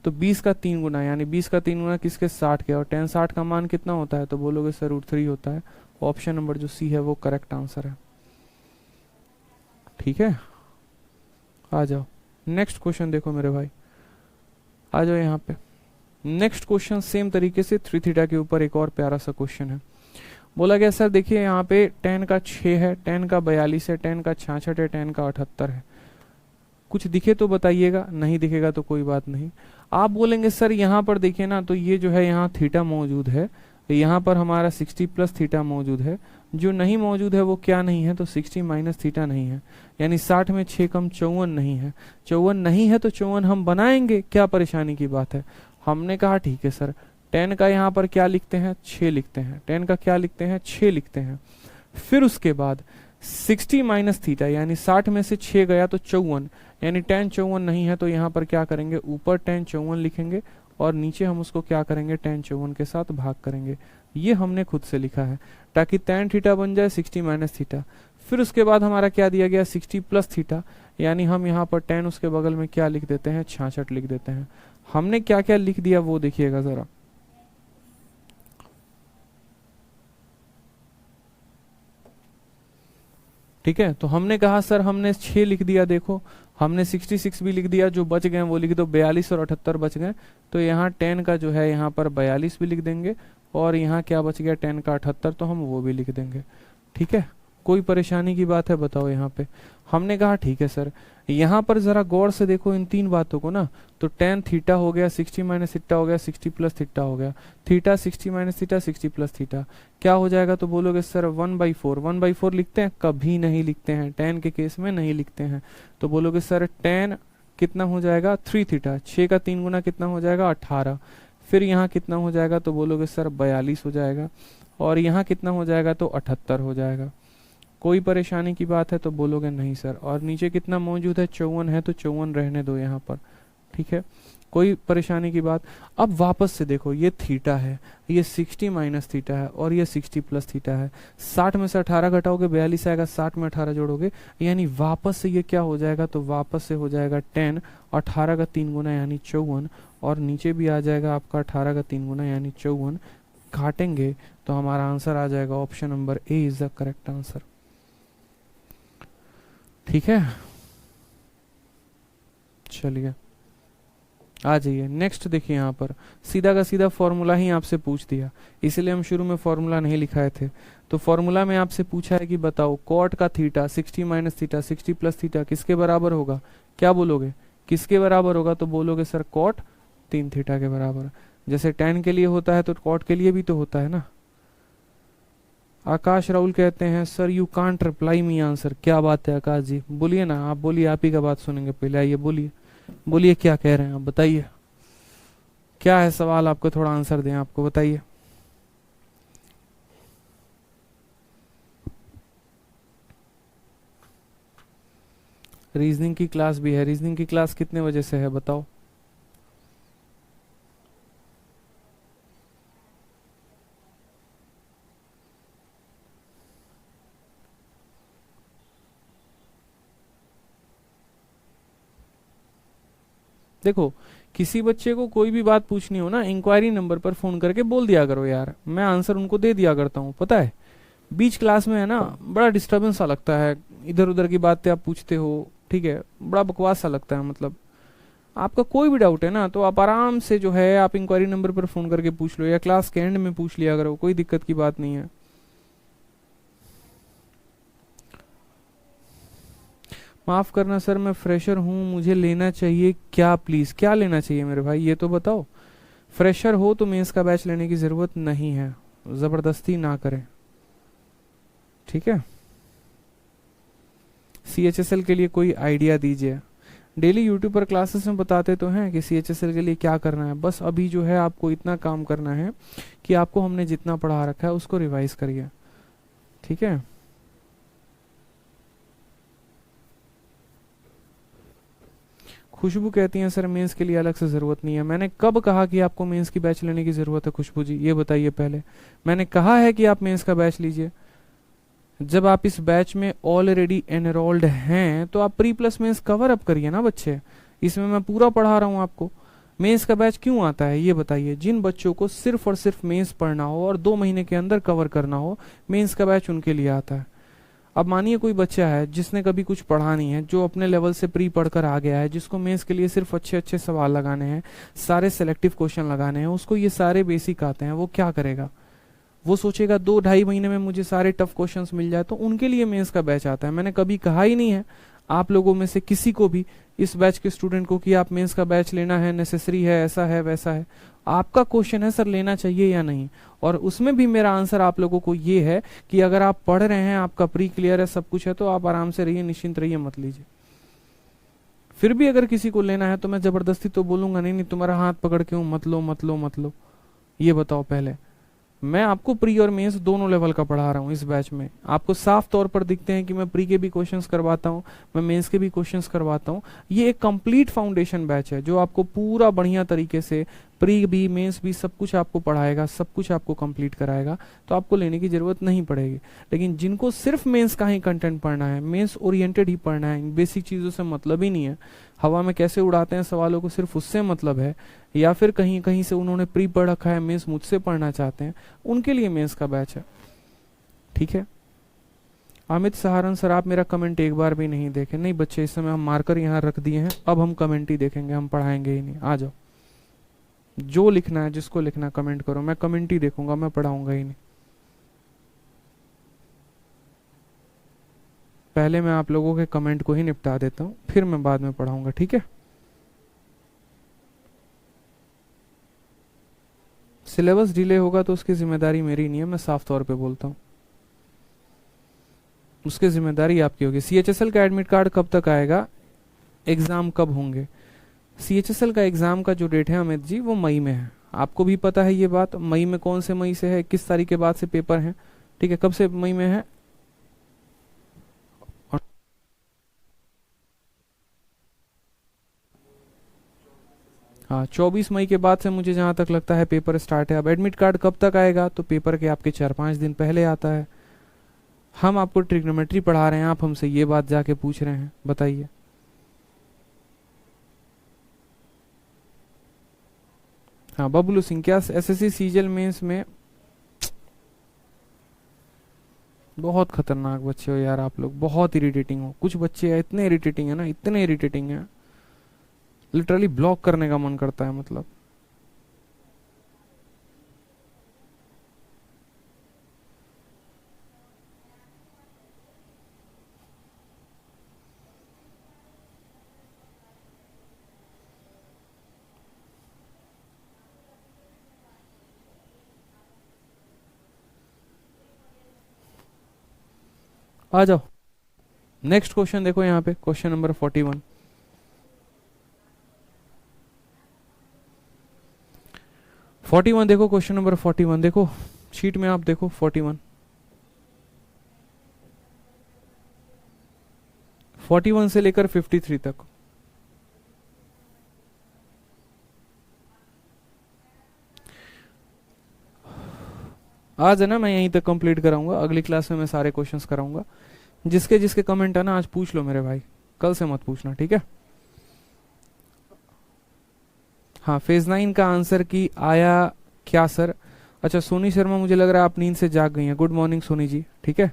तो 20 का 3 गुना, यानी 20 का 3 गुना किसके, 60 के, और tan 60 का मान कितना होता है, तो बोलोगे सर √3 होता है। ऑप्शन नंबर जो सी है वो करेक्ट आंसर है, ठीक है। आ जाओ नेक्स्ट क्वेश्चन देखो मेरे भाई, आ जाओ यहाँ पे। नेक्स्ट क्वेश्चन सेम तरीके से 3 थीटा के ऊपर एक और प्यारा सा क्वेश्चन है। बोला गया सर देखिए यहाँ पे tan का 6 है, tan का 42 है, tan का 66 है, tan का 78 है। कुछ दिखे तो बताइएगा, नहीं दिखेगा तो कोई बात नहीं। आप बोलेंगे सर यहाँ पर देखिए ना, तो ये जो है यहाँ थीटा मौजूद है, यहाँ पर हमारा 60 प्लस थीटा मौजूद है, जो नहीं मौजूद है वो क्या नहीं है, तो 60 माइनस थीटा नहीं है, यानी 60 में 6 कम 54 नहीं है। 54 नहीं है तो 54 हम बनाएंगे, क्या परेशानी की बात है। हमने कहा ठीक है सर, tan का यहाँ पर क्या लिखते हैं, 6 लिखते हैं, tan का क्या लिखते हैं, 6 लिखते हैं। फिर उसके बाद 60 माइनस थीटा, यानी 60 में से 6 गया तो 54, यानी tan 54 नहीं है, तो यहाँ पर क्या करेंगे, ऊपर tan 54 लिखेंगे और नीचे हम उसको क्या करेंगे, tan 54 के साथ भाग करेंगे। ये हमने खुद से लिखा है ताकि tan थीटा बन जाए 60 माइनस थीटा। फिर उसके बाद हमारा क्या दिया गया, 60 प्लस थीटा, यानी हम यहाँ पर tan उसके बगल में क्या लिख देते हैं, 66 लिख देते हैं। हमने क्या क्या लिख दिया वो देखिएगा जरा। ठीक है, तो हमने कहा सर हमने 6 लिख दिया, देखो हमने 66 भी लिख दिया, जो बच गए वो लिख दो, 42 और 78 बच गए, तो यहाँ tan का जो है यहाँ पर 42 भी लिख देंगे, और यहाँ क्या बच गया tan का 78, तो हम वो भी लिख देंगे। ठीक है, कोई परेशानी की बात है बताओ यहाँ पे। हमने कहा ठीक है सर, यहाँ पर जरा गौर से देखो इन तीन बातों को ना, तो tan थीटा हो गया 60 माइनस थीटा हो गया 60 प्लस थीटा हो गया, theta 60 minus theta 60 plus theta क्या हो जाएगा, तो बोलोगे सर 1/4। 1/4 लिखते हैं, कभी नहीं लिखते हैं, tan के केस में नहीं लिखते हैं, तो बोलोगे सर tan कितना हो जाएगा, 3 थीटा, 6 का 3 गुना कितना हो जाएगा, 18। फिर यहाँ कितना हो जाएगा, तो बोलोगे सर 42 हो जाएगा, और यहाँ कितना हो जाएगा, तो 78 हो जाएगा। कोई परेशानी की बात है तो बोलोगे नहीं सर। और नीचे कितना मौजूद है, 54 है, तो 54 रहने दो यहाँ पर। ठीक है, कोई परेशानी की बात। अब वापस से देखो, ये थीटा है, ये 60 माइनस थीटा है, और ये 60 प्लस थीटा है। 60 में से 18 घटाओगे 42 आएगा, 60 में 18 जोड़ोगे, यानी वापस से ये क्या हो जाएगा, तो वापस से हो जाएगा tan 18 का 3 गुना यानी 54, और नीचे भी आ जाएगा आपका 18 का 3 गुना यानी 54। काटेंगे तो हमारा आंसर आ जाएगा option number A is the correct answer. ठीक है, चलिए आ जाइए नेक्स्ट। देखिए यहाँ पर सीधा का सीधा फॉर्मूला ही आपसे पूछ दिया, इसलिए हम शुरू में फॉर्मूला नहीं लिखाए थे। तो फॉर्मूला में आपसे पूछा है कि बताओ कॉट का theta 60 minus theta 60 plus theta किसके बराबर होगा। क्या बोलोगे, किसके बराबर होगा, तो बोलोगे सर कॉट 3 थीटा के बराबर। जैसे tan के लिए होता है तो कॉट के लिए भी तो होता है ना। आकाश राहुल कहते हैं sir you can't reply me answer. क्या बात है आकाश जी, बोलिए ना, आप बोलिए, आप ही का बात सुनेंगे पहले। आइए बोलिए, बोलिए क्या कह रहे हैं आप, बताइए क्या है सवाल आपको, थोड़ा आंसर दें आपको, बताइए। रीजनिंग की क्लास भी है, रीजनिंग की क्लास कितने बजे से है बताओ। देखो किसी बच्चे को कोई भी बात पूछनी हो ना, इंक्वायरी नंबर पर फोन करके बोल दिया करो यार, मैं आंसर उनको दे दिया करता हूँ। पता है बीच क्लास में है ना, बड़ा डिस्टरबेंस सा लगता है, इधर उधर की बातें आप पूछते हो, ठीक है, बड़ा बकवास सा लगता है। मतलब आपका कोई भी डाउट है ना, तो आप आराम से जो है आप इंक्वायरी नंबर पर फोन करके पूछ लो, या क्लास के एंड में पूछ लिया करो, कोई दिक्कत की बात नहीं है। माफ करना सर मैं फ्रेशर हूँ, मुझे लेना चाहिए क्या प्लीज, क्या लेना चाहिए मेरे भाई ये तो बताओ। फ्रेशर हो तो मेंस का बैच लेने की जरूरत नहीं है, जबरदस्ती ना करें, ठीक है। CHSL के लिए कोई आइडिया दीजिए। डेली यूट्यूब पर क्लासेस में बताते तो हैं कि CHSL के लिए क्या करना है, बस अभी जो है आपको इतना काम करना है कि आपको हमने जितना पढ़ा रखा है उसको रिवाइज करिए, ठीक है। खुशबू कहती हैं सर मेंस के लिए अलग से जरूरत नहीं है। मैंने कब कहा कि आपको मेंस की बैच लेने की जरूरत है खुशबू जी, ये बताइए पहले। मैंने कहा है कि आप मेंस का बैच लीजिए। जब आप इस बैच में ऑलरेडी एनरोल्ड हैं तो आप pre plus mains cover up करिए ना बच्चे, इसमें मैं पूरा पढ़ा रहा हूँ आपको। मेंस का बैच क्यों आता है ये बताइए। जिन बच्चों को सिर्फ और सिर्फ मेंस पढ़ना हो और 2 महीने के अंदर कवर करना हो, मेंस का बैच उनके लिए आता है। अब मानिए कोई बच्चा है जिसने कभी कुछ पढ़ा नहीं है, जो अपने लेवल से प्री पढ़कर आ गया है, जिसको मेंस के लिए सिर्फ अच्छे अच्छे सवाल लगाने हैं, सारे सिलेक्टिव क्वेश्चन लगाने हैं, उसको ये सारे बेसिक आते हैं, वो क्या करेगा, वो सोचेगा 2-2.5 महीने में मुझे सारे टफ क्वेश्चंस मिल जाए, तो उनके लिए मेंस का बैच आता है। मैंने कभी कहा ही नहीं है आप लोगों में से किसी को भी, इस बैच के स्टूडेंट को, कि आप मेंस का बैच लेना है, नेसेसरी है, ऐसा है वैसा है। आपका क्वेश्चन है सर लेना चाहिए या नहीं, और उसमें भी मेरा आंसर आप लोगों को ये है कि अगर आप पढ़ रहे हैं, आपका प्री क्लियर है, सब कुछ है, तो आप आराम से रहिए, निश्चिंत रहिए, मत लीजिए। फिर भी अगर किसी को लेना है तो मैं जबरदस्ती तो बोलूंगा नहीं, नहीं तुम्हारा हाथ पकड़ के हूं, मत लो मत लो मत लो। ये बताओ पहले, मैं आपको प्री और मेंस दोनों लेवल का पढ़ा रहा हूँ इस बैच में। आपको साफ तौर पर दिखते हैं कि मैं प्री के भी क्वेश्चंस करवाता हूँ, मैं मेंस के भी क्वेश्चंस करवाता हूँ। ये एक कंप्लीट फाउंडेशन बैच है जो आपको पूरा बढ़िया तरीके से प्री भी मेंस भी सब कुछ आपको पढ़ाएगा, सब कुछ आपको कंप्लीट कराएगा, तो आपको लेने की जरूरत नहीं पड़ेगी। लेकिन जिनको सिर्फ मेंस का ही कंटेंट पढ़ना है, मेंस ओरिएंटेड ही पढ़ना है, बेसिक चीजों से मतलब ही नहीं है, हवा में कैसे उड़ाते हैं सवालों को सिर्फ उससे मतलब है, या फिर कहीं कहीं से उन्होंने प्री पढ़ रखा है, मेंस मुझसे पढ़ना चाहते हैं, उनके लिए मेंस का बैच है। ठीक है। अमित सहारन सर, आप मेरा कमेंट एक बार भी नहीं देखे। नहीं बच्चे, इस समय हम मार्कर यहाँ रख दिए हैं, अब हम कमेंट ही देखेंगे, हम पढ़ाएंगे ही नहीं। आ जाओ, जो लिखना है, जिसको लिखना है कमेंट करो, मैं कमेंट ही देखूंगा, मैं पढ़ाऊंगा ही नहीं। पहले मैं आप लोगों के कमेंट को ही निपटा देता हूं, फिर मैं बाद में पढ़ाऊंगा। ठीक है। सिलेबस डिले होगा तो उसकी जिम्मेदारी मेरी नहीं है, मैं साफ तौर पे बोलता हूं, उसकी जिम्मेदारी आपकी होगी। सीएचएसएल का एडमिट कार्ड कब तक आएगा, एग्जाम कब होंगे? सीएचएसएल का एग्जाम का जो डेट है अमित जी, वो मई में है। आपको भी पता है ये बात। मई में कौन से मई से है, किस तारीख के बाद से पेपर है? ठीक है, कब से मई में है? हाँ, 24 मई के बाद से मुझे जहां तक लगता है पेपर स्टार्ट है। अब एडमिट कार्ड कब तक आएगा, तो पेपर के आपके 4-5 दिन पहले आता है। हम आपको ट्रिग्नोमेट्री पढ़ा रहे हैं, आप हमसे ये बात जाके पूछ रहे हैं, बताइए। हाँ बबलू सिंह, क्या एसएससी सीजीएल मेंस में बहुत खतरनाक बच्चे हो यार आप लोग, बहुत इरिटेटिंग हो। कुछ बच्चे इतने इरिटेटिंग है ना, इतने इरिटेटिंग है, लिटरली ब्लॉक करने का मन करता है। मतलब आ जाओ, नेक्स्ट क्वेश्चन देखो यहाँ पे, क्वेश्चन नंबर 41। देखो क्वेश्चन नंबर 41 देखो, शीट में आप देखो 41 से लेकर 53 तक। आज है ना, मैं यहीं तक कंप्लीट कराऊंगा, अगली क्लास में मैं सारे क्वेश्चंस कराऊंगा। जिसके जिसके कमेंट है ना, आज पूछ लो मेरे भाई, कल से मत पूछना, ठीक है। हाँ, फेज 9 का आंसर की आया क्या सर? अच्छा सोनी शर्मा, मुझे लग रहा है आप नींद से जाग गई हैं। Good morning Soni ji. ठीक है,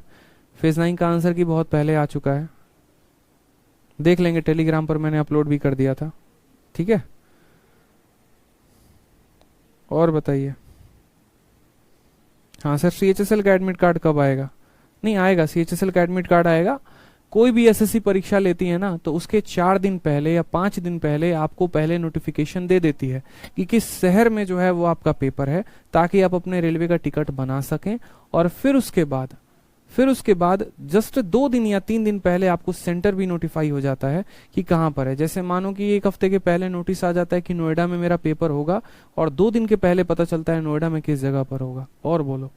फेज 9 का आंसर की बहुत पहले आ चुका है, देख लेंगे, टेलीग्राम पर मैंने अपलोड भी कर दिया था। ठीक है, और बताइए। हाँ सर, सीएचएसएल का एडमिट कार्ड कब आएगा? नहीं आएगा, सीएचएसएल का एडमिट कार्ड आएगा। कोई भी एसएससी परीक्षा लेती है ना, तो उसके 4 दिन पहले या 5 दिन पहले आपको पहले नोटिफिकेशन दे देती है कि किस शहर में जो है वो आपका पेपर है, ताकि आप अपने रेलवे का टिकट बना सकें। और फिर उसके बाद जस्ट 2 दिन या 3 दिन पहले आपको सेंटर भी नोटिफाई हो जाता है कि कहाँ पर है। जैसे मानो कि 1 हफ्ते के पहले नोटिस आ जाता है कि नोएडा में मेरा पेपर होगा, और 2 दिन के पहले पता चलता है नोएडा में किस जगह पर होगा। और बोलो।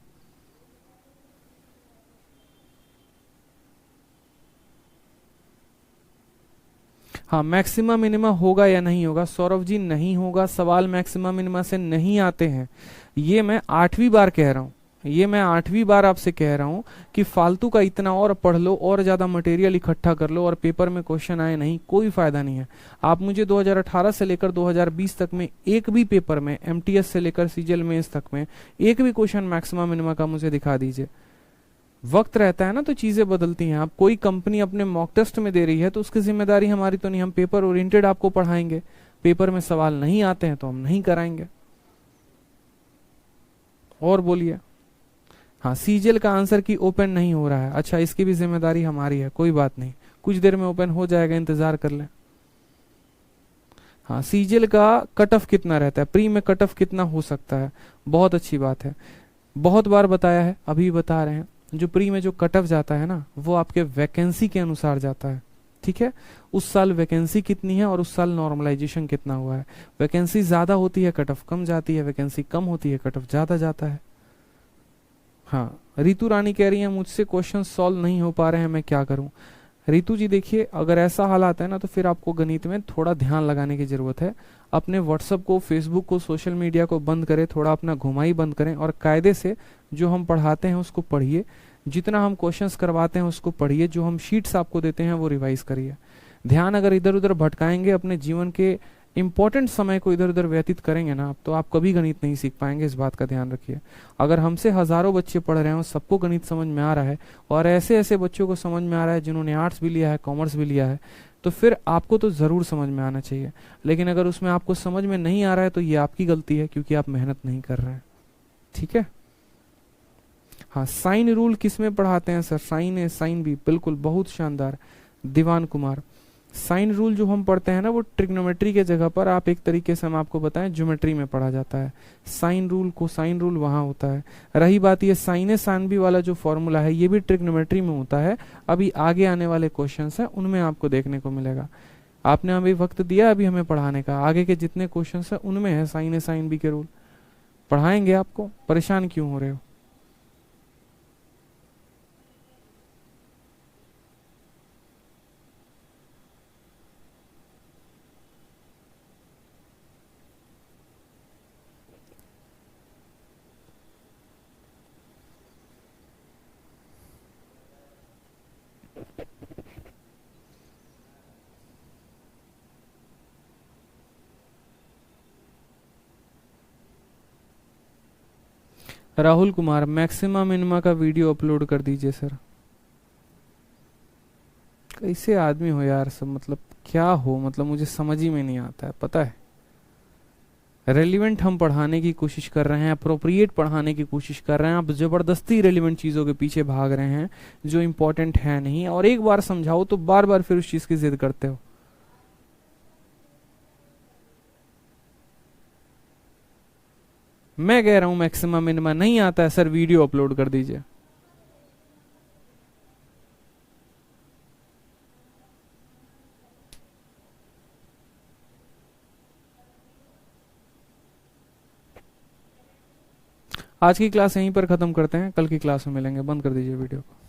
हाँ, मैक्सिमा मिनिमा होगा या नहीं होगा? सौरभ जी नहीं होगा, सवाल मैक्सिमा मिनिमा से नहीं आते हैं। ये मैं 8वीं बार कह रहा हूँ, ये मैं 8वीं बार आपसे कह रहा हूँ कि फालतू का इतना और पढ़ लो, और ज्यादा मटेरियल इकट्ठा कर लो, और पेपर में क्वेश्चन आए नहीं, कोई फायदा नहीं है। आप मुझे 2018 से लेकर 2020 तक में एक भी पेपर में, एमटीएस से लेकर सीजीएल मेंस तक में एक भी क्वेश्चन मैक्सिमा मिनिमा का मुझे दिखा दीजिए। वक्त रहता है ना तो चीजें बदलती हैं। आप कोई कंपनी अपने मॉक टेस्ट में दे रही है तो उसकी जिम्मेदारी हमारी तो नहीं, हम पेपर ओरिएंटेड आपको पढ़ाएंगे। पेपर में सवाल नहीं आते हैं तो हम नहीं कराएंगे। और बोलिए। हाँ, सीजीएल का आंसर की ओपन नहीं हो रहा है। अच्छा, इसकी भी जिम्मेदारी हमारी है, कोई बात नहीं, कुछ देर में ओपन हो जाएगा, इंतजार कर लें। हाँ, सीजीएल का कट ऑफ कितना रहता है, प्री में कट ऑफ कितना हो सकता है, बहुत अच्छी बात है, बहुत बार बताया है, अभी बता रहे हैं। जो प्री में जो कट ऑफ जाता है ना, वो आपके वैकेंसी के अनुसार जाता है, ठीक है। उस साल वैकेंसी कितनी है और उस साल नॉर्मलाइजेशन कितना हुआ है। वैकेंसी ज्यादा होती है, कट ऑफ कम जाती है, वैकेंसी कम होती है, कट ऑफ ज्यादा जाता है। हाँ, रितु रानी कह रही है मुझसे क्वेश्चन सॉल्व नहीं हो पा रहे हैं, मैं क्या करूं। रितु जी देखिए, अगर ऐसा हालात है ना, तो फिर आपको गणित में थोड़ा ध्यान लगाने की जरूरत है। अपने व्हाट्सएप को, फेसबुक को, सोशल मीडिया को बंद करें, थोड़ा अपना घुमाई बंद करें और कायदे से जो हम पढ़ाते हैं उसको पढ़िए, जितना हम क्वेश्चंस करवाते हैं उसको पढ़िए, जो हम शीट्स आपको देते हैं वो रिवाइज करिए। ध्यान अगर इधर उधर भटकाएंगे, अपने जीवन के इंपॉर्टेंट समय को इधर उधर व्यतीत करेंगे ना, तो आप कभी गणित नहीं सीख पाएंगे, इस बात का ध्यान रखिए। अगर हमसे हजारों बच्चे पढ़ रहे हैं, सबको गणित समझ में आ रहा है, और ऐसे ऐसे बच्चों को समझ में आ रहा है जिन्होंने आर्ट्स भी लिया है, कॉमर्स भी लिया है, तो फिर आपको तो जरूर समझ में आना चाहिए। लेकिन अगर उसमें आपको समझ में नहीं आ रहा है तो ये आपकी गलती है, क्योंकि आप मेहनत नहीं कर रहे हैं, ठीक है। हाँ, साइन रूल किस में पढ़ाते हैं सर, साइन है, साइन भी, बिल्कुल, बहुत शानदार दीवान कुमार। साइन रूल जो हम पढ़ते हैं ना, वो ट्रिग्नोमेट्री के जगह पर आप एक तरीके से हम आपको बताएं ज्योमेट्री में पढ़ा जाता है। साइन रूल, कोसाइन रूल वहां होता है। रही बात ये साइन ए साइन बी वाला जो फॉर्मूला है, ये भी ट्रिग्नोमेट्री में होता है। अभी आगे आने वाले क्वेश्चंस हैं उनमें आपको देखने को मिलेगा। आपने अभी वक्त दिया अभी हमें पढ़ाने का, आगे के जितने क्वेश्चन है उनमें है साइन ए साइन बी के रूल, पढ़ाएंगे आपको, परेशान क्यों हो रहे हो। राहुल कुमार, मैक्सिमा मिनिमा का वीडियो अपलोड कर दीजिए सर। कैसे आदमी हो यार सब, मतलब क्या हो, मतलब मुझे समझ ही में नहीं आता है, पता है। रेलिवेंट हम पढ़ाने की कोशिश कर रहे हैं, अप्रोप्रिएट पढ़ाने की कोशिश कर रहे हैं, आप जबरदस्ती रेलिवेंट चीजों के पीछे भाग रहे हैं जो इंपॉर्टेंट है नहीं, और एक बार समझाओ तो बार बार फिर उस चीज की जिद करते हो। मैं कह रहा हूं मैक्सिमम मिनिमा नहीं आता है सर, वीडियो अपलोड कर दीजिए। आज की क्लास यहीं पर खत्म करते हैं, कल की क्लास में मिलेंगे, बंद कर दीजिए वीडियो को।